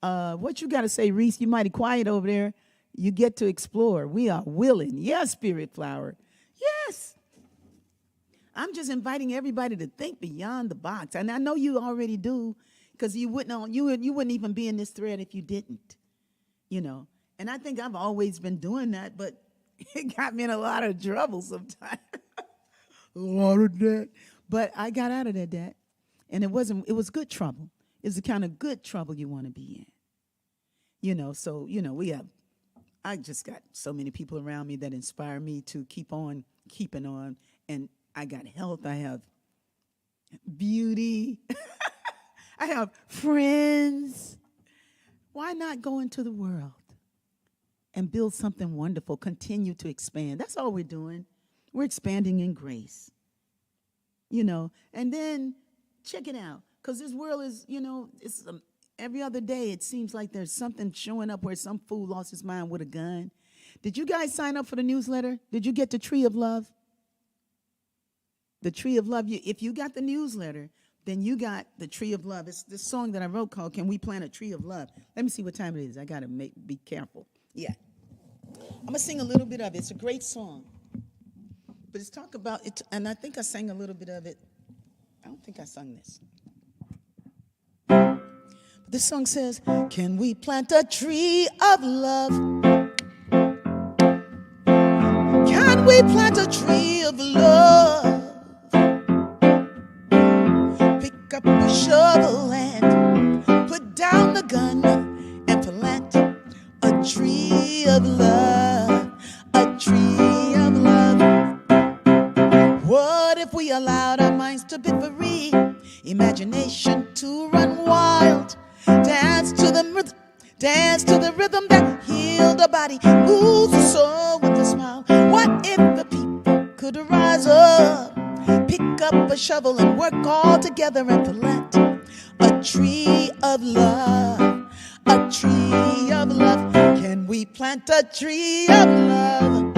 What you got to say, Reese? You mighty quiet over there. You get to explore. We are willing. Yes, Spirit Flower. Yes. I'm just inviting everybody to think beyond the box. And I know you already do, because you wouldn't even be in this thread if you didn't. And I think I've always been doing that, but it got me in a lot of trouble sometimes. A lot of that. But I got out of that debt. And it was good trouble. It's the kind of good trouble you want to be in. So, I just got so many people around me that inspire me to keep on keeping on. And I got health. I have beauty. I have friends. Why not go into the world and build something wonderful, continue to expand? That's all we're doing. We're expanding in grace, and then check it out. Because this world is, it's every other day it seems like there's something showing up where some fool lost his mind with a gun. Did you guys sign up for the newsletter? Did you get the Tree of Love? The Tree of Love. If you got the newsletter, then you got the Tree of Love. It's this song that I wrote called Can We Plant a Tree of Love? Let me see what time it is. I got to be careful. Yeah. I'm going to sing a little bit of it. It's a great song. But it's talk about it, and I think I sang a little bit of it. I don't think I sung this. But this song says, can we plant a tree of love? Can we plant a tree of love? Pick up a shovel and put down the gun and plant a tree of love, a tree of love. What if we allowed our minds to be free, imagination to run wild, dance to the rhythm that healed the body, moves the soul with a smile? What if the people could rise up, pick up a shovel and work all together and plant a tree of love, a tree of love? Can we plant a tree of love?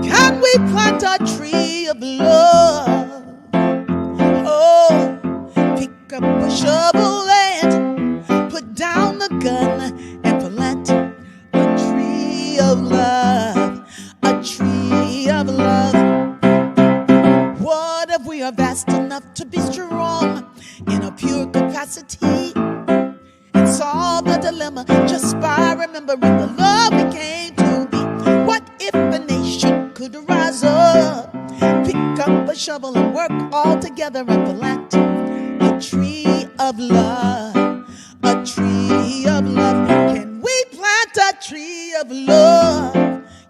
Can we plant a tree of love? Oh, pick up a shovel and put down the gun and plant a tree of love, a tree of love. What if we are vast enough to be strong in a pure capacity and solve the dilemma just by remembering the love we came to be? What if the nation could rise up, pick up a shovel and work all together and plant a tree of love, a tree of love? Can we plant a tree of love?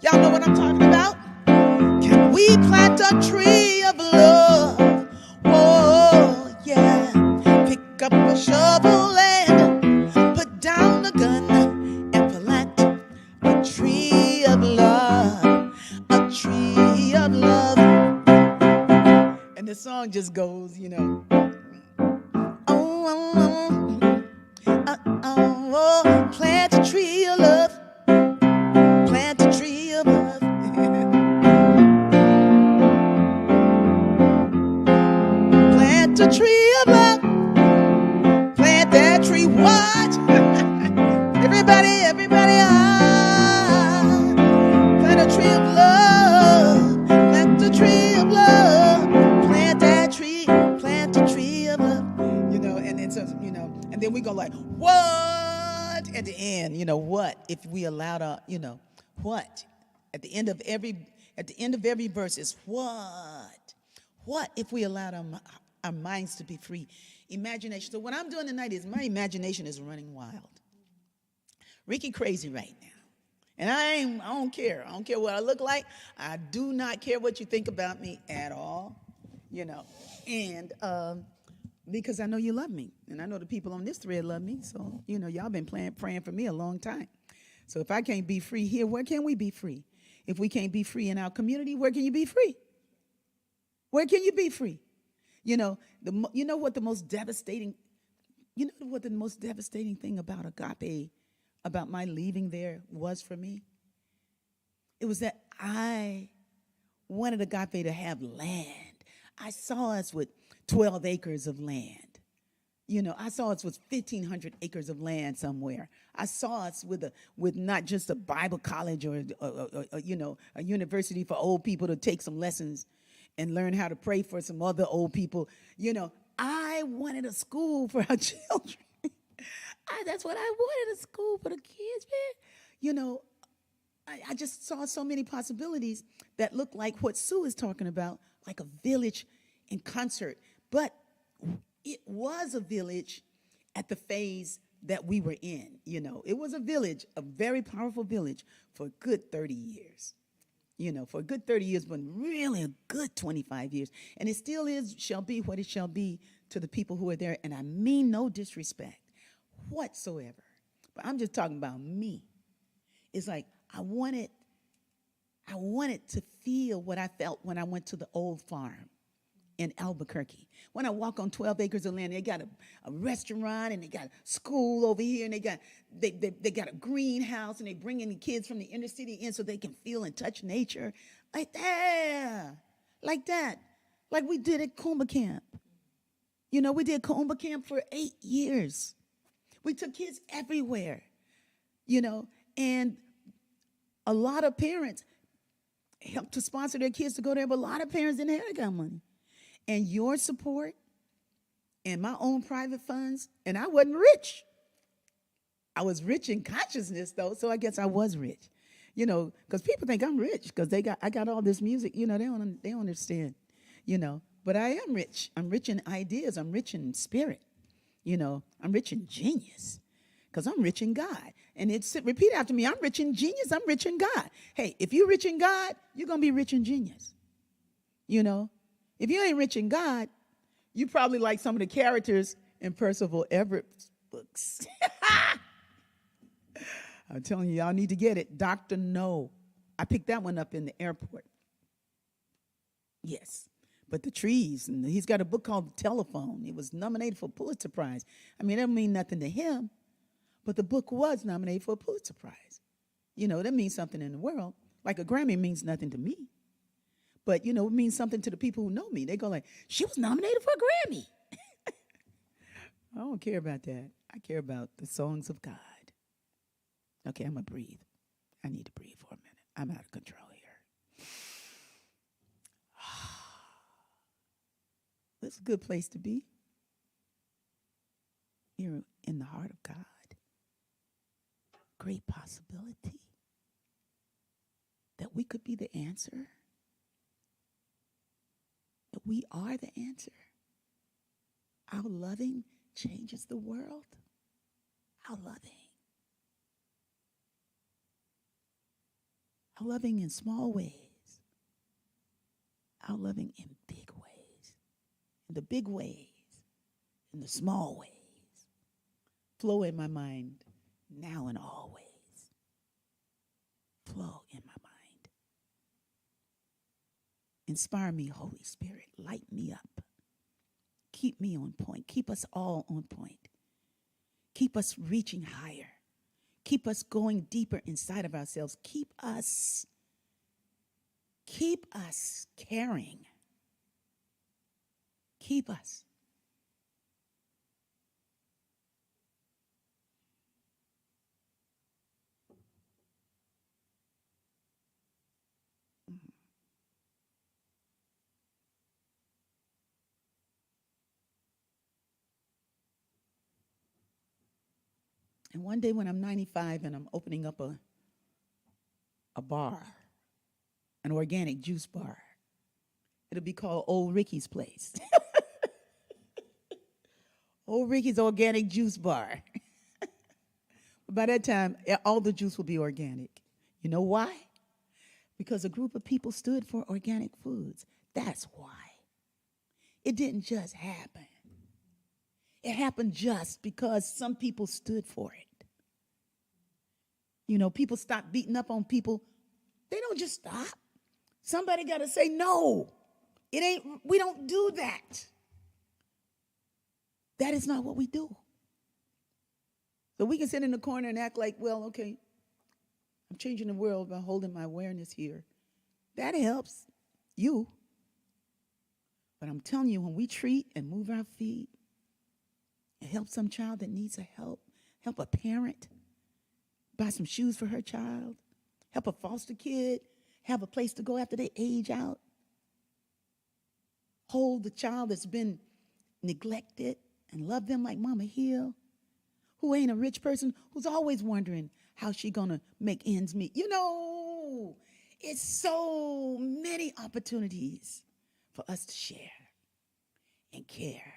Y'all know what I'm talking about? Can we plant a tree of love? Oh, yeah. Pick up a shovel and put down the gun and plant a tree of love, a tree of love. And the song just goes, plant a tree of love, plant a tree of love. Plant a tree of love, plant that tree. What? everybody, plant a tree of love, plant a tree of love, plant that tree, plant a tree of love. And then and then we go like, what? At the end, what if we allowed our, what? At the end of every verse is what? What if we allowed our minds to be free? Imagination. So what I'm doing tonight is my imagination is running wild. Rickie crazy right now. And I don't care. I don't care what I look like. I do not care what you think about me at all. And because I know you love me. And I know the people on this thread love me. So, y'all been praying for me a long time. So if I can't be free here, where can we be free? If we can't be free in our community, where can you be free? Where can you be free? You know what the most devastating thing about agape, about my leaving there was for me? It was that I wanted agape to have land. I saw us with 12 acres of land. I saw us with 1,500 acres of land somewhere. I saw us with not just a Bible college or a university for old people to take some lessons and learn how to pray for some other old people. I wanted a school for our children. That's what I wanted, a school for the kids, man. You know, I just saw so many possibilities that looked like what Sue is talking about, like a village in concert. But it was a village at the phase that we were in. It was a village, a very powerful village for a good 30 years. For a good 30 years, but really a good 25 years. And it still shall be what it shall be to the people who are there. And I mean no disrespect whatsoever. But I'm just talking about me. It's like I wanted to feel what I felt when I went to the old farm in Albuquerque. When I walk on 12 acres of land, they got a restaurant and they got a school over here and they got a greenhouse and they bring in the kids from the inner city in so they can feel and touch nature. Like that. Like we did at Kumba Camp. We did Kumba Camp for 8 years. We took kids everywhere, and a lot of parents helped to sponsor their kids to go there, but a lot of parents didn't have that kind of money. And your support and my own private funds, and I wasn't rich. I was rich in consciousness, though, so I guess I was rich. Because people think I'm rich because I got all this music. They don't understand. But I am rich. I'm rich in ideas. I'm rich in spirit. I'm rich in genius because I'm rich in God. And repeat after me. I'm rich in genius. I'm rich in God. Hey, if you're rich in God, you're going to be rich in genius. If you ain't rich in God, you probably like some of the characters in Percival Everett's books. I'm telling you, y'all need to get it. Dr. No. I picked that one up in the airport. Yes. But the trees, and he's got a book called The Telephone. It was nominated for a Pulitzer Prize. I mean, that mean nothing to him, but the book was nominated for a Pulitzer Prize. That means something in the world. Like a Grammy means nothing to me. But, it means something to the people who know me. They go like, she was nominated for a Grammy. I don't care about that. I care about the songs of God. Okay, I'm going to breathe. I need to breathe for a minute. I'm out of control here. This is a good place to be. Here in the heart of God. Great possibility that we could be the answer. That we are the answer. Our loving changes the world. Our loving. Our loving in small ways. Our loving in big ways. In the big ways. In the small ways. Flow in my mind now and always. Flow in my mind. Inspire me, Holy Spirit. Light me up. Keep me on point. Keep us all on point. Keep us reaching higher. Keep us going deeper inside of ourselves. Keep us caring. Keep us. And one day when I'm 95 and I'm opening up a bar, an organic juice bar, it'll be called Old Rickie's Place. Old Rickie's Organic Juice Bar. By that time, all the juice will be organic. You know why? Because a group of people stood for organic foods. That's why. It didn't just happen. It happened just because some people stood for it. People stop beating up on people. They don't just stop. Somebody got to say, no, we don't do that. That is not what we do. So we can sit in the corner and act like, well, okay, I'm changing the world by holding my awareness here. That helps you. But I'm telling you, when we treat and move our feet, and help some child that needs a help a parent, buy some shoes for her child, help a foster kid, have a place to go after they age out, hold the child that's been neglected and love them like Mama Hill, who ain't a rich person, who's always wondering how she gonna make ends meet. It's so many opportunities for us to share and care.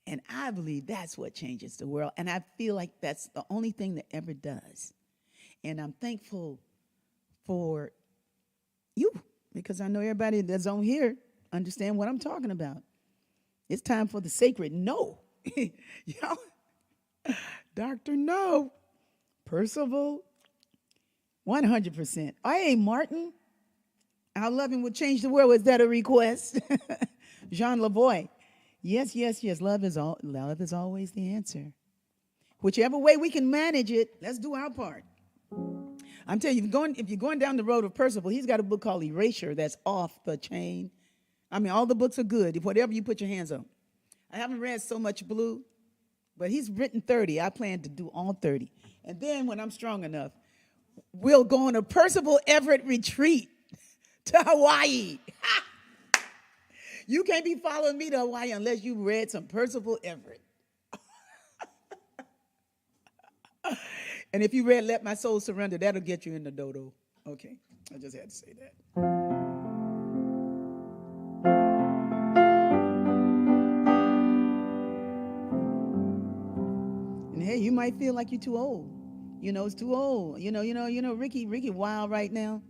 And I believe that's what changes the world. And I feel like that's the only thing that ever does. And I'm thankful for you, because I know everybody that's on here understand what I'm talking about. It's time for the sacred no. Dr. No. Percival, 100%. Hey, Martin, our loving will change the world. Is that a request? Jean Lavoie. Yes. Love is always the answer. Whichever way we can manage it, let's do our part. I'm telling you, if you're going down the road of Percival, he's got a book called Erasure that's off the chain. I mean, all the books are good, whatever you put your hands on. I haven't read so much blue, but he's written 30. I plan to do all 30. And then when I'm strong enough, we'll go on a Percival Everett retreat to Hawaii. You can't be following me to Hawaii unless you read some Percival Everett. And if you read Let My Soul Surrender, that'll get you in the dodo. Okay, I just had to say that. And hey, you might feel like you're too old. It's too old. Rickie wild right now.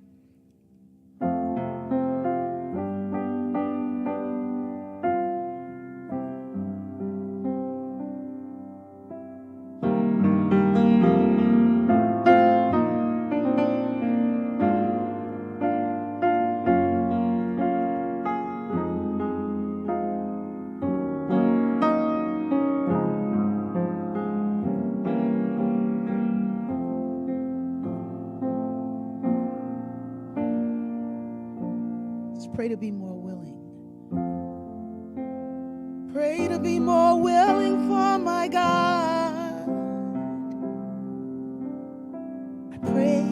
Pray to be more willing. Pray to be more willing for my God. I pray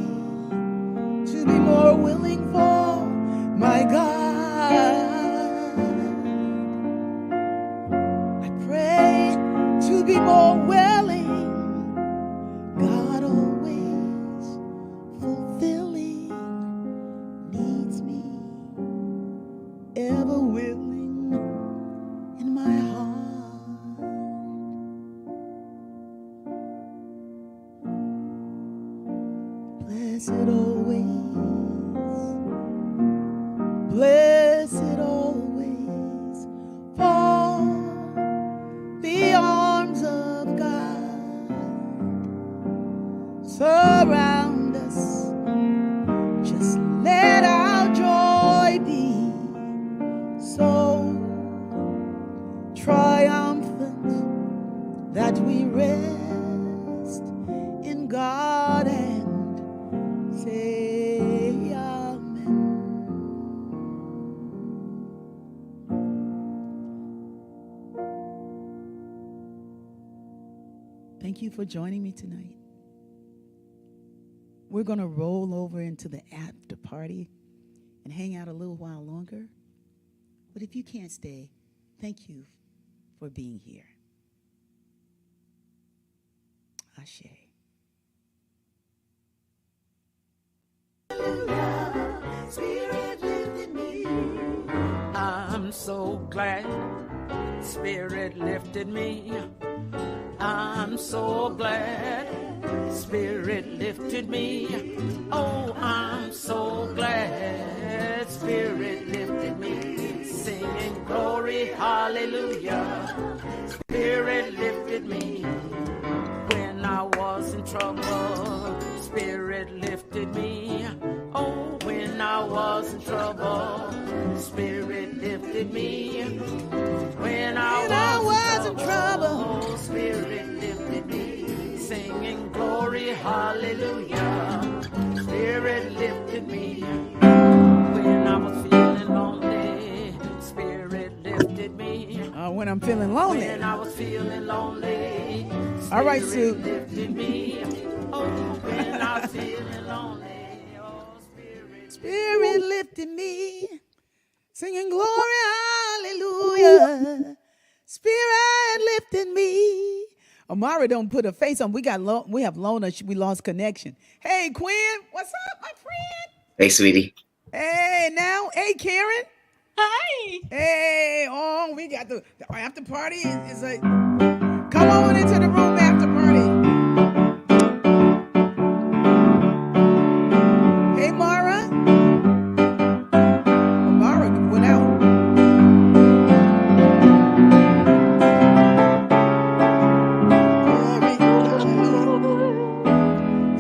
to be more willing for my God. I pray to be more willing. God always fulfilling needs me. Ever willing in my heart. Blessed always for the arms of God surround us. Just let our joy be so triumphant that we rest in God and say amen. Thank you for joining me tonight. We're going to roll over into the after party and hang out a little while longer. But if you can't stay, thank you for being here. Ashe. Spirit lifted me. I'm so glad Spirit lifted me. I'm so glad Spirit lifted me. Oh, I'm so glad Spirit lifted me. Singing glory, hallelujah. Spirit lifted me. When I was in trouble, Spirit lifted me. Oh, when I was in trouble, Spirit lifted me. When I was in trouble, Spirit lifted me. Singing glory, hallelujah. Spirit lifted me. When I was feeling lonely, Spirit lifted me. When I'm feeling lonely. When I was feeling lonely, Spirit all right, Sue. lifted me. Oh, when I was feeling lonely, oh, Spirit lifted me. Singing glory, hallelujah. Spirit lifted me. Amara don't put a face on. We have Lona. We lost connection. Hey, Quinn, what's up, my friend? Hey, sweetie. Hey, now, hey, Karen. Hi. Hey, oh, we got the after party is like, come on into the room after party. Hey, Mara. Mara went out.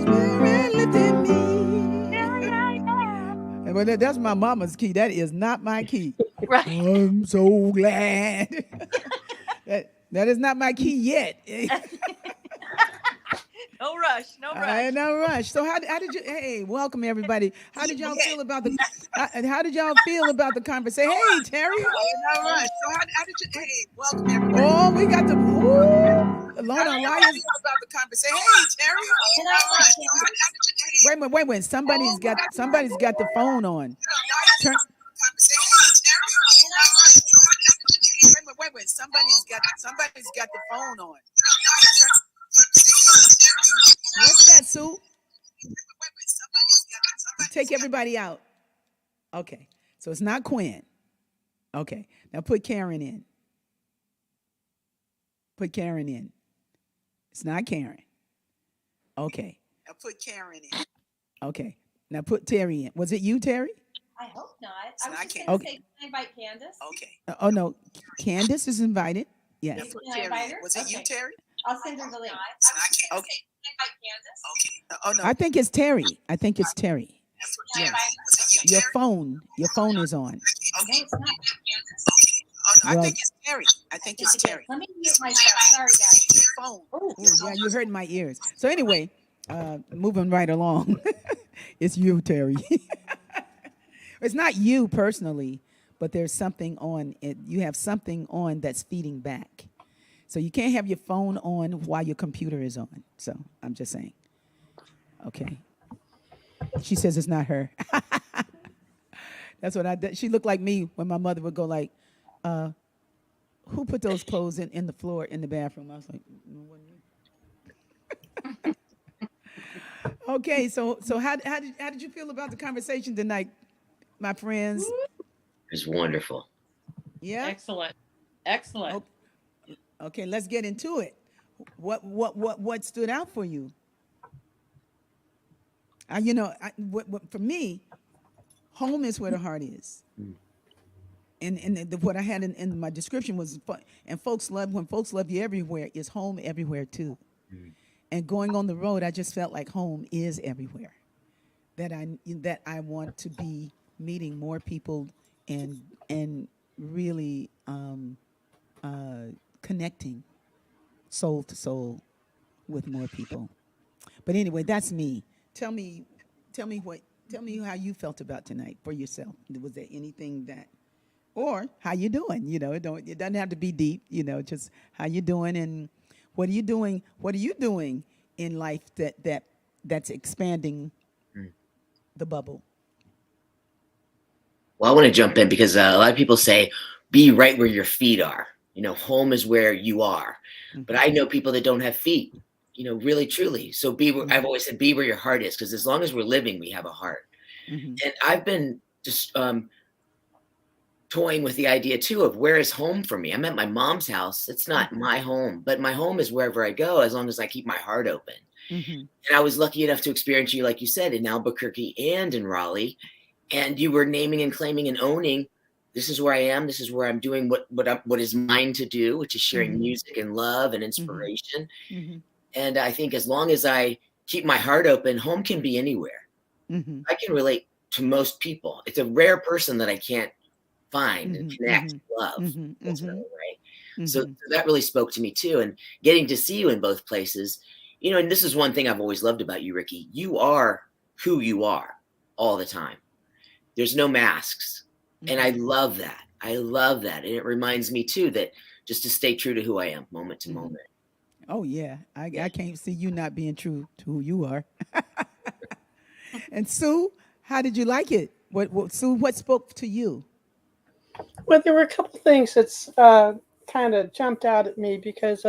Spirit lifted me. Well, that's my mama's key. That is not my key. Right. I'm so glad. that is not my key yet. No rush. No rush. No rush. So how did you? Hey, welcome everybody. How did y'all feel about the? How did y'all feel about the conversation? Hey, Terry. No rush. So how did you? Hey, welcome everybody. Oh, we got the. Lord Elias. About the conversation. Hey, Terry. No rush. So how did you? Wait. Somebody's got the phone on. Turn. Wait. Somebody's got the phone on. What's that, Sue? Take everybody out. Okay. So it's not Quinn. Okay. Now put Karen in. Put Karen in. It's not Karen. Okay. Now put Karen in. Okay. Now put Terry in. Was it you, Terry? I hope not. It's I was not just Candace. going to Okay. say, can I invite Candace? Okay. Oh no. Candace is invited. Yes. Now put Can I Terry invite in. her? Was it you, Okay. Terry? I'll send her the link. It's not Candace. Okay. Can I invite Candace? Okay. Oh no. I think it's Terry. Terry. That's what Can I Terry. invite Was it you, Your Terry? phone is on. No, Okay. it's not. Oh no. Well- I think it's Terry. I think it's Terry. Let me mute myself. Sorry, guys. Your phone. Oh, yeah, you hurt my ears. So anyway, moving right along. It's you, Terry. It's not you personally, but there's something on it. You have something on that's feeding back. So you can't have your phone on while your computer is on. So I'm just saying. Okay. She says it's not her. That's what I did. She looked like me when my mother would go like, who put those clothes in the floor in the bathroom? I was like, no, it wasn't me. Okay, so how did you feel about the conversation tonight, my friends? It was wonderful. Yeah. Excellent. Okay, let's get into it. What stood out for you? For me, home is where the heart is. And what I had in my description was, and when folks love you everywhere, is home everywhere too. And going on the road, I just felt like home is everywhere. That I want to be meeting more people and really connecting soul to soul with more people. But anyway, that's me. Tell me how you felt about tonight for yourself. Was there anything that, or how you doing? It doesn't have to be deep. Just how you doing and what are you doing? What are you doing in life that's expanding the bubble? Well, I want to jump in because a lot of people say, be right where your feet are. Home is where you are. Mm-hmm. But I know people that don't have feet, really, truly. So I've always said, be where your heart is, because as long as we're living, we have a heart. Mm-hmm. And I've been just toying with the idea too of where is home for me. I'm at my mom's house. It's not my home, but my home is wherever I go, as long as I keep my heart open. Mm-hmm. And I was lucky enough to experience you, like you said, in Albuquerque and in Raleigh. And you were naming and claiming and owning, this is where I am. This is where I'm doing what is mine to do, which is sharing music and love and inspiration. Mm-hmm. And I think as long as I keep my heart open, home can be anywhere. Mm-hmm. I can relate to most people. It's a rare person that I can't find and connect, love, ultimately, right? So that really spoke to me too. And getting to see you in both places, and this is one thing I've always loved about you, Rickie. You are who you are all the time. There's no masks. And I love that. And it reminds me too that just to stay true to who I am moment to moment. Oh yeah. I can't see you not being true to who you are. And Sue, how did you like it? Sue, what spoke to you? Well, there were a couple things that's kind of jumped out at me because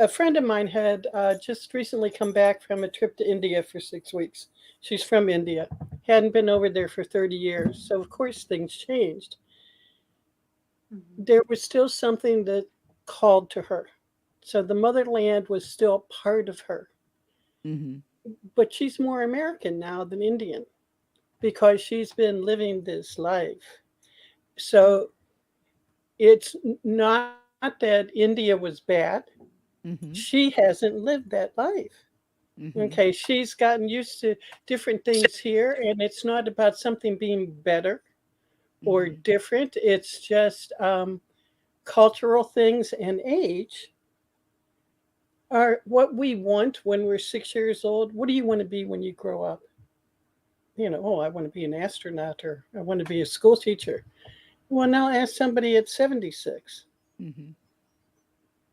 A friend of mine had just recently come back from a trip to India for 6 weeks. She's from India, hadn't been over there for 30 years. So, of course, things changed. There was still something that called to her. So, the motherland was still part of her. Mm-hmm. But she's more American now than Indian because she's been living this life. So, it's not that India was bad. Mm-hmm. She hasn't lived that life. Mm-hmm. Okay, she's gotten used to different things here, and it's not about something being better or Mm-hmm. different. It's just cultural things and age are what we want when we're 6 years old. What do you want to be when you grow up? Oh, I want to be an astronaut or I want to be a school teacher. Well, now ask somebody at 76. Mm-hmm.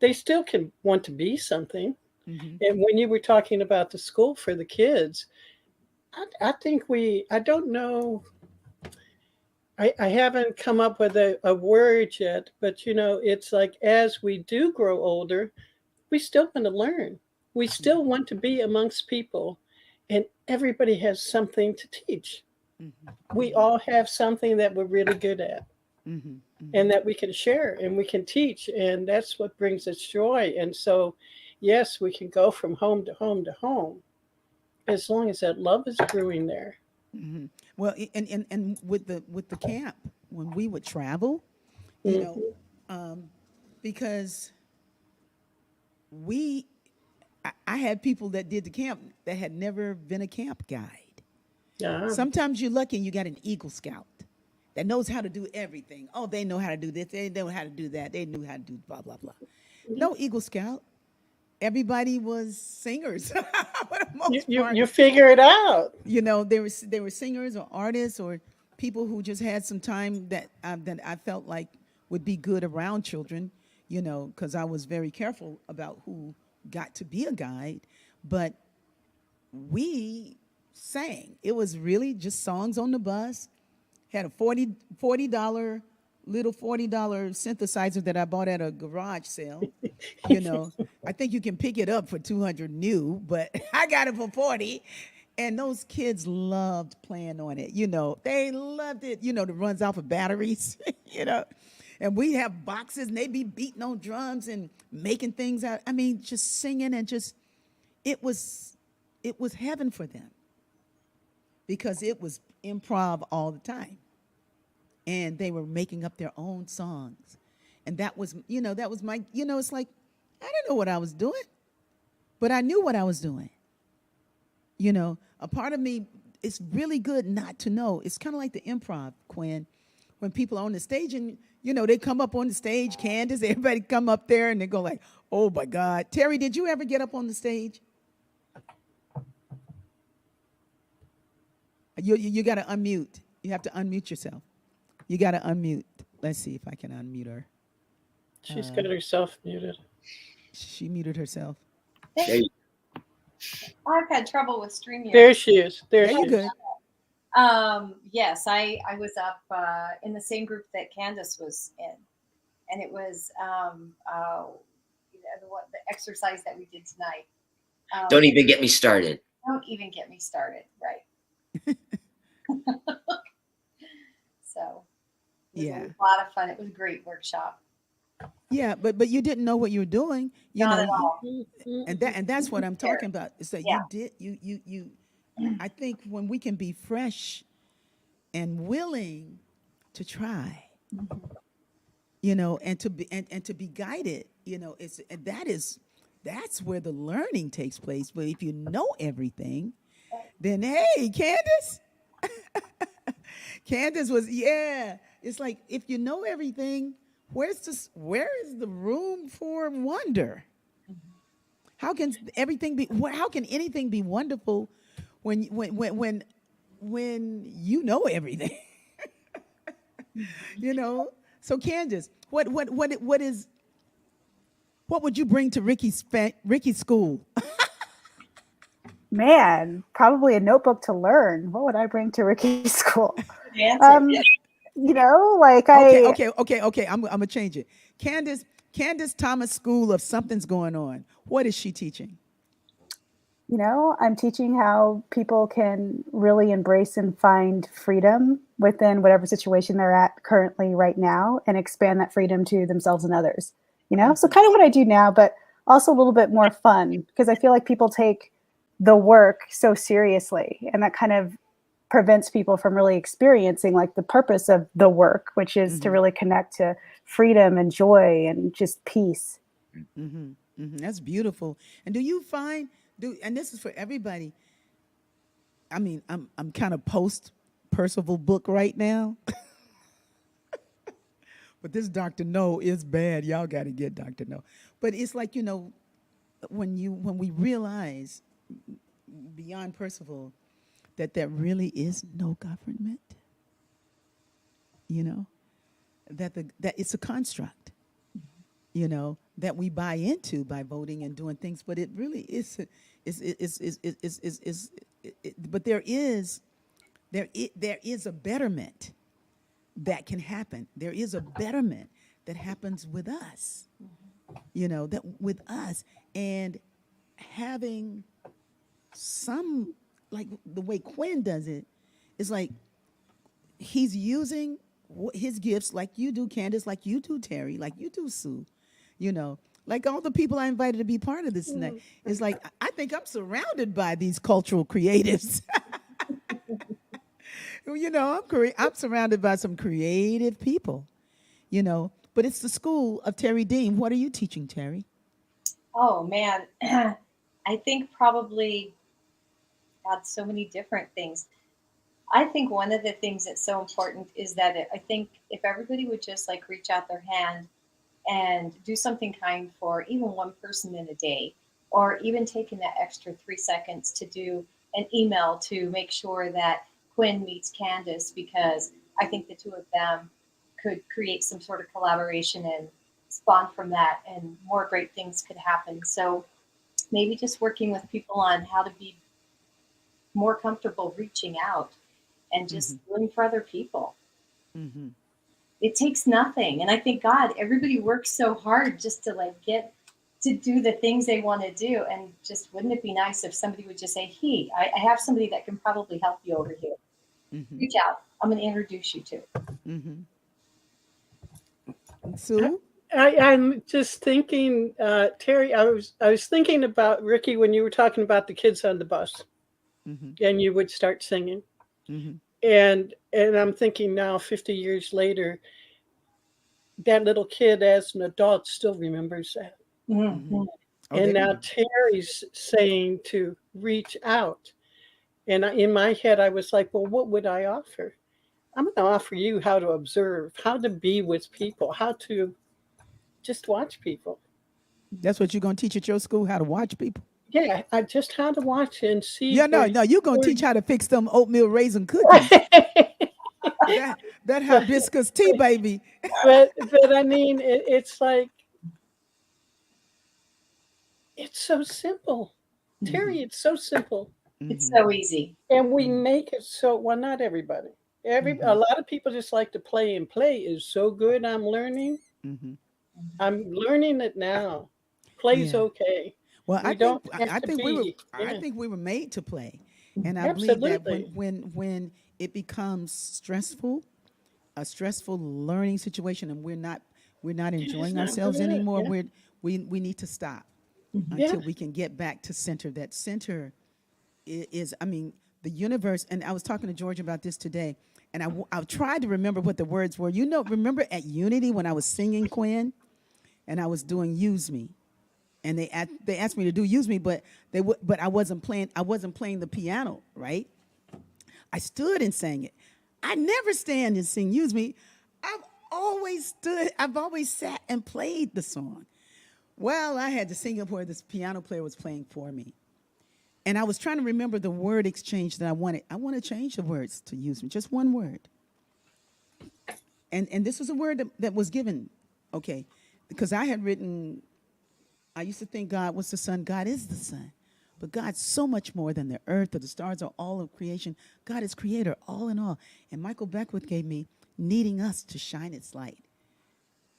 They still can want to be something. Mm-hmm. And when you were talking about the school for the kids, I think I don't know, I haven't come up with a word yet, but it's like as we do grow older, we still want to learn. We still want to be amongst people, and everybody has something to teach. Mm-hmm. We all have something that we're really good at Mm-hmm. Mm-hmm. and that we can share and we can teach. And that's what brings us joy. And so, yes, we can go from home to home to home as long as that love is brewing there. Mm-hmm. Well, and with the camp when we would travel, you know, Mhm. because we I had people that did the camp that had never been a camp guide. Yeah. Sometimes you're lucky and you got an Eagle Scout that knows how to do everything. Oh, they know how to do this. They know how to do that. They knew how to do blah, blah, blah. No Eagle Scout. Everybody was singers for the You, most you part. you figure it out. They were singers or artists or people who just had some time that I felt like would be good around children, because I was very careful about who got to be a guide. But we sang. It was really just songs on the bus. Had a $40 little $40 synthesizer that I bought at a garage sale. I think you can pick it up for 200 new, but I got it for 40. And those kids loved playing on it. They loved it. That runs off of batteries. And we have boxes and they be beating on drums and making things out. I mean, just singing and just it was heaven for them because it was improv all the time. And they were making up their own songs. And that was my, it's like, I didn't know what I was doing, but I knew what I was doing. A part of me, it's really good not to know. It's kind of like the improv, Quinn, when people are on the stage and, they come up on the stage, Candace, everybody come up there and they go like, oh my God. Terry, did you ever get up on the stage? You got to unmute. You have to unmute yourself. You got to unmute. Let's see if I can unmute her. She's got herself muted. She muted herself. There you- I've had trouble with StreamYard. There she is. There There she you is. good. Yes, I was up in the same group that Candace was in, and it was the exercise that we did tonight. Don't even get me started. Don't even get me started. Right. So it was Yeah. a lot of fun. It was a great workshop. Yeah, but you didn't know what you were doing, Not at all. and that's what I'm talking about. Is that Yeah. you I think when we can be fresh and willing to try, and to be guided, that's where the learning takes place. But if you know everything, then hey, Candace. Candace was, it's like if you know everything, where is the room for wonder? How can anything be wonderful when you know everything? So Candace, what would you bring to Rickie's school? Man, probably a notebook to learn. What would I bring to Rickie's school? Good answer. Like I. Okay. I'm gonna change it. Candace, Candace Thomas School of Something's Going On. What is she teaching? You know, I'm teaching how people can really embrace and find freedom within whatever situation they're at currently right now and expand that freedom to themselves and others. You know, so kind of what I do now, but also a little bit more fun because I feel like people take the work so seriously and that kind of prevents people from really experiencing like the purpose of the work, which is to really connect to freedom and joy and just peace. That's beautiful. And do you find and this is for everybody. I mean, I'm kind of post Percival book right now. But this Dr. No is bad. Y'all got to get Dr. No. But it's like, you know, when we realize beyond Percival that there really is no government, you know, that it's a construct, you know, that we buy into by voting and doing things, but it really is but there is a betterment that can happen. There is a betterment that happens with us, you know, that with us and having some, like the way Quinn does it, is like he's using his gifts like you do, Candace, like you do, Terry, like you do, Sue, you know, like all the people I invited to be part of this tonight. It's like, I think I'm surrounded by these cultural creatives. You know, I'm surrounded by some creative people, you know, but it's the school of Terry Dean. What are you teaching, Terry? Oh, man. I think probably, God, so many different things. I think one of the things that's so important is that I think if everybody would just like reach out their hand and do something kind for even one person in a day, or even taking that extra 3 seconds to do an email to make sure that Quinn meets Candace, because I think the two of them could create some sort of collaboration and spawn from that, and more great things could happen. So maybe just working with people on how to be more comfortable reaching out and just doing for other people. It takes nothing. And I think, God, everybody works so hard just to like get to do the things they want to do. And just wouldn't it be nice if somebody would just say, hey, I have somebody that can probably help you over here. Reach out. I'm going to introduce you to. Sue? I'm just thinking, Terry, I was thinking about Rickie when you were talking about the kids on the bus and you would start singing. And I'm thinking now, 50 years later, that little kid as an adult still remembers that. And now Terry's saying to reach out. And in my head, I was like, well, what would I offer? I'm going to offer you how to observe, how to be with people, how to just watch people. That's what you're going to teach at your school, how to watch people? Yeah, just how to watch and see. Yeah, no, you're going to teach how to fix them oatmeal raisin cookies. that hibiscus tea, baby. but I mean, it's like, it's so simple. Terry, it's so simple. It's so easy. And we make it so, well, not everybody. A lot of people just like to play, and play is so good. I'm learning. I'm learning it now. Play's okay. Well, I think we were made to play. And I believe that when it becomes stressful, a stressful learning situation, and we're not enjoying ourselves anymore, we need to stop until we can get back to center. That center is, I mean, the universe. And I was talking to George about this today, and I tried to remember what the words were. You know, remember at Unity when I was singing, Quinn, and I was doing Use Me, and they asked me to do Use Me, but I wasn't playing the piano, right? I stood and sang it. I never stand and sing Use Me. I've always sat and played the song. Well, I had to sing it where this piano player was playing for me. And I was trying to remember the word exchange that I wanted. I want to change the words to Use Me, just one word. And this was a word that was given, okay, because I had written, I used to think God was the sun. God is the sun. But God's so much more than the earth or the stars or all of creation. God is creator, all in all. And Michael Beckwith gave me needing us to shine its light,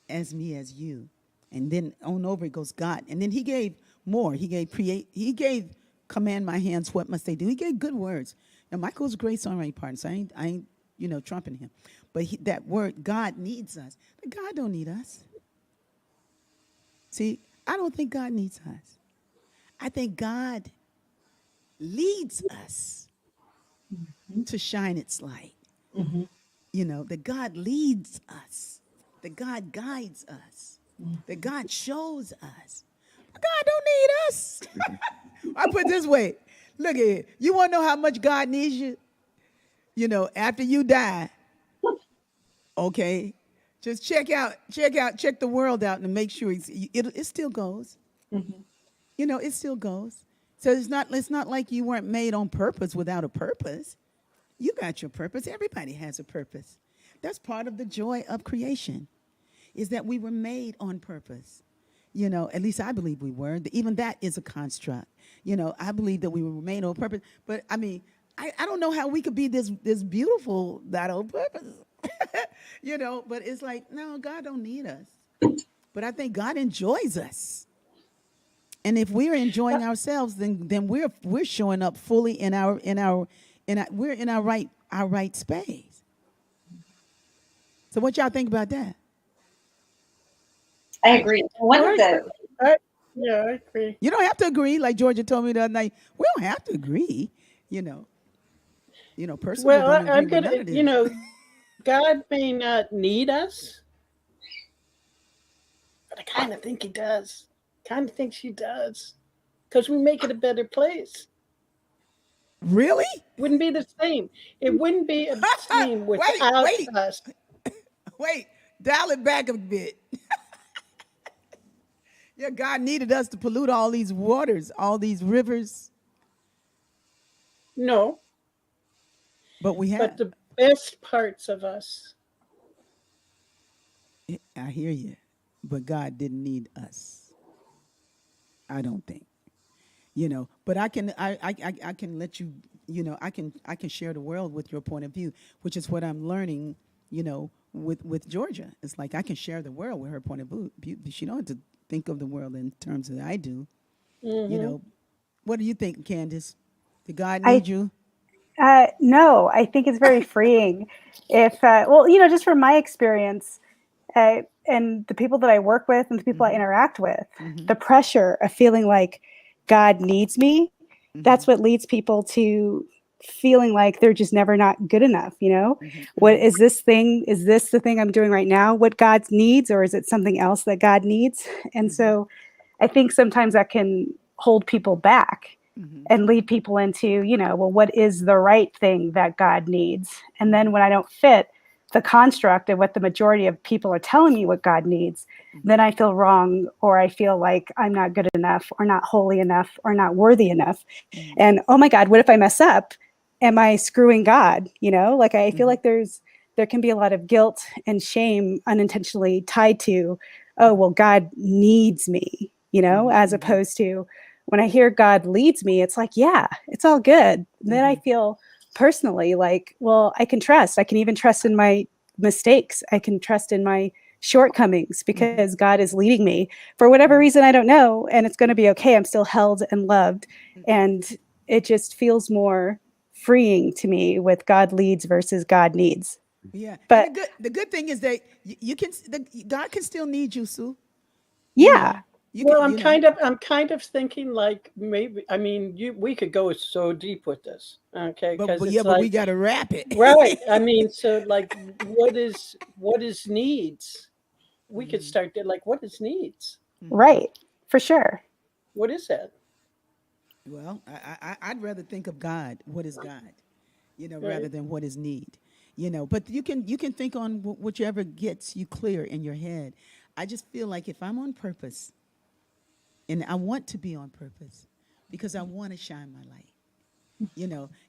as me, as you. And then on over it goes God. And then he gave more. He gave command my hands, what must they do? He gave good words. Now Michael's a great songwriting partner, so I ain't trumping him. But that word, God needs us. But God don't need us. See, I don't think God needs us. I think God leads us to shine its light. That God leads us, that God guides us, that God shows us. But God don't need us. I put it this way. Look at it. You want to know how much God needs you? After you die, okay, just check the world out and make sure it still goes. It still goes. So it's not like you weren't made on purpose without a purpose. You got your purpose. Everybody has a purpose. That's part of the joy of creation, is that we were made on purpose. At least I believe we were. Even that is a construct. I believe that we were made on purpose. But I mean, I don't know how we could be this beautiful not on purpose. But it's like, no, God don't need us. But I think God enjoys us. And if we're enjoying ourselves, then we're showing up fully we're in our right space. So what y'all think about that? I agree. I agree. You don't have to agree, like Georgia told me the other night. We don't have to agree, personally. Well, don't agree I'm with gonna, none of this. God may not need us, but I kind of think he does. Kind of thinks he does, because we make it a better place. Really? Wouldn't be the same. It wouldn't be the same without us. Wait, dial it back a bit. Yeah, God needed us to pollute all these waters, all these rivers. No, But we have. but the best parts of us. I hear you. But God didn't need us. I don't think. But I can let you, I can share the world with your point of view, which is what I'm learning, with Georgia. It's like I can share the world with her point of view. She don't have to think of the world in terms that I do. What do you think, Candace? Did God need you? No, I think it's very freeing. If just from my experience, and the people that I work with and the people I interact with, the pressure of feeling like God needs me, that's what leads people to feeling like they're just never not good enough. What is this thing? Is this the thing I'm doing right now what God needs, or is it something else that God needs? And so I think sometimes that can hold people back and lead people into, what is the right thing that God needs? And then when I don't fit the construct of what the majority of people are telling me what God needs, then I feel wrong, or I feel like I'm not good enough, or not holy enough, or not worthy enough. And oh my God, what if I mess up? Am I screwing God? I feel like there can be a lot of guilt and shame unintentionally tied to, oh, well, God needs me, as opposed to when I hear God leads me, it's like, yeah, it's all good. Then I feel personally like, well, I can even trust in my mistakes. I can trust in my shortcomings because God is leading me for whatever reason I don't know, and it's going to be okay. I'm still held and loved, and it just feels more freeing to me with God leads versus God needs. Yeah, but and the good thing is that God can still need you, Sue. Yeah. I'm kind of thinking like maybe, I mean, we could go so deep with this, okay? But we got to wrap it, right? I mean, so like, what is needs? We could start there. Like, what is needs? Right, for sure. What is that? Well, I'd rather think of God. What is God? Right. Rather than what is need. But you can think on whichever gets you clear in your head. I just feel like if I'm on purpose, and I want to be on purpose because I want to shine my light,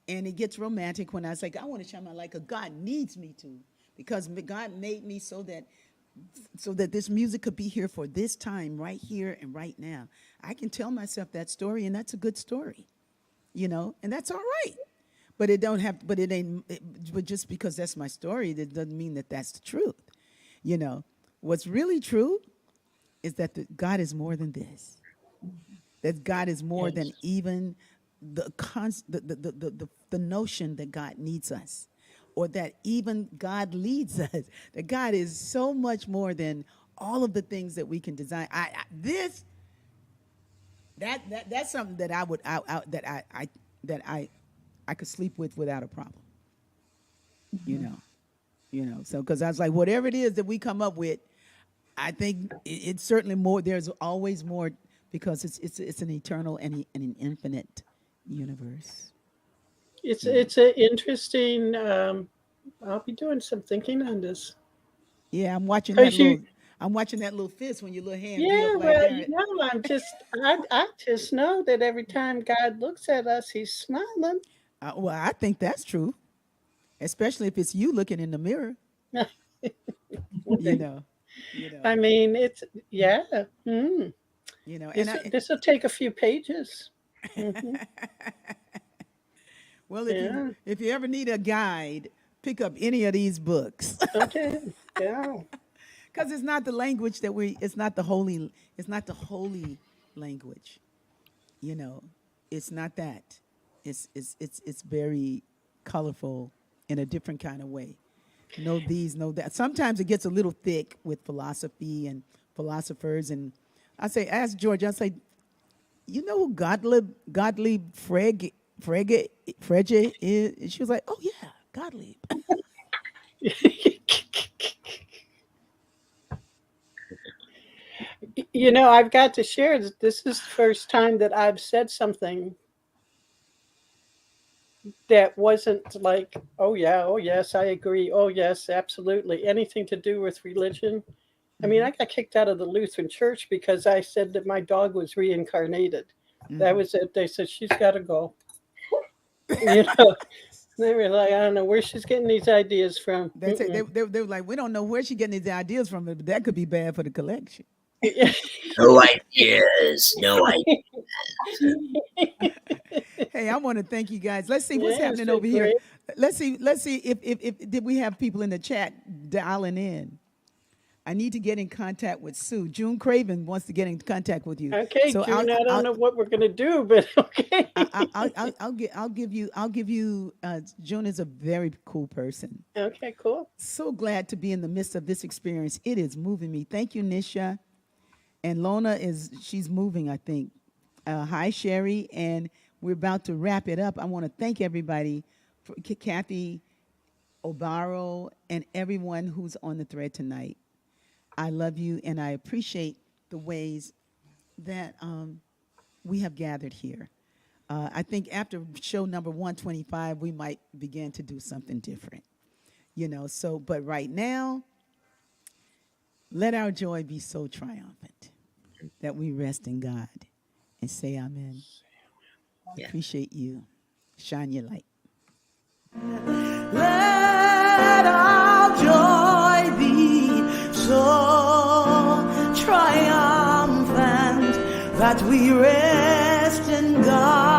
and it gets romantic when I say, I want to shine my light because God needs me to, because God made me so that this music could be here for this time, right here and right now. I can tell myself that story, and that's a good story, and that's all right. But but just because that's my story, that doesn't mean that that's the truth. What's really true is that God is more than this. That God is more Yes. than even the notion that God needs us, or that even God leads us. That God is so much more than all of the things that we can design. That's something that I could sleep with without a problem. You know. So because I was like, whatever it is that we come up with, I think it's certainly more. There's always more, because it's an eternal and an infinite universe. It's an interesting. I'll be doing some thinking on this. Yeah, I'm watching that 'Cause little. I'm watching that little fist when your little hand be Yeah, up like well, that. I just know that every time God looks at us, He's smiling. Well, I think that's true, especially if it's you looking in the mirror. You know, I mean, it's yeah. Mm. and This will take a few pages. Hmm. well, Yeah. if you ever need a guide, pick up any of these books. Okay. Yeah. Because it's not the language it's not the holy language. It's not that. It's very colorful in a different kind of way. Know these, know that. Sometimes it gets a little thick with philosophy and philosophers. And ask George, I say, you know who Gottlieb Frege is? And she was like, oh yeah, Gottlieb. I've got to share that this is the first time that I've said something that wasn't like, oh yeah, oh yes, I agree, oh yes, absolutely, anything to do with religion. I mean, I got kicked out of the Lutheran church because I said that my dog was reincarnated. That was it. They said, she's got to go. They were like, I don't know where she's getting these ideas from. They were like, we don't know where she's getting these ideas from, but that could be bad for the collection. No ideas. No ideas. Hey, I want to thank you guys. Let's see what's Yeah, happening it's over been here. great. Let's see if did we have people in the chat dialing in. I need to get in contact with Sue. June Craven wants to get in contact with you. Okay, so June, I don't know what we're gonna do, but okay. I'll give you. June is a very cool person. Okay, cool. So glad to be in the midst of this experience. It is moving me. Thank you, Nisha. And Lona she's moving, I think. Hi, Sherry, and we're about to wrap it up. I want to thank everybody, for Kathy Obaro, and everyone who's on the thread tonight. I love you, and I appreciate the ways that we have gathered here. I think after show number 125, we might begin to do something different. But right now, let our joy be so triumphant that we rest in God and say amen. Yeah. Appreciate you. Shine your light. Let our joy be so triumphant that we rest in God.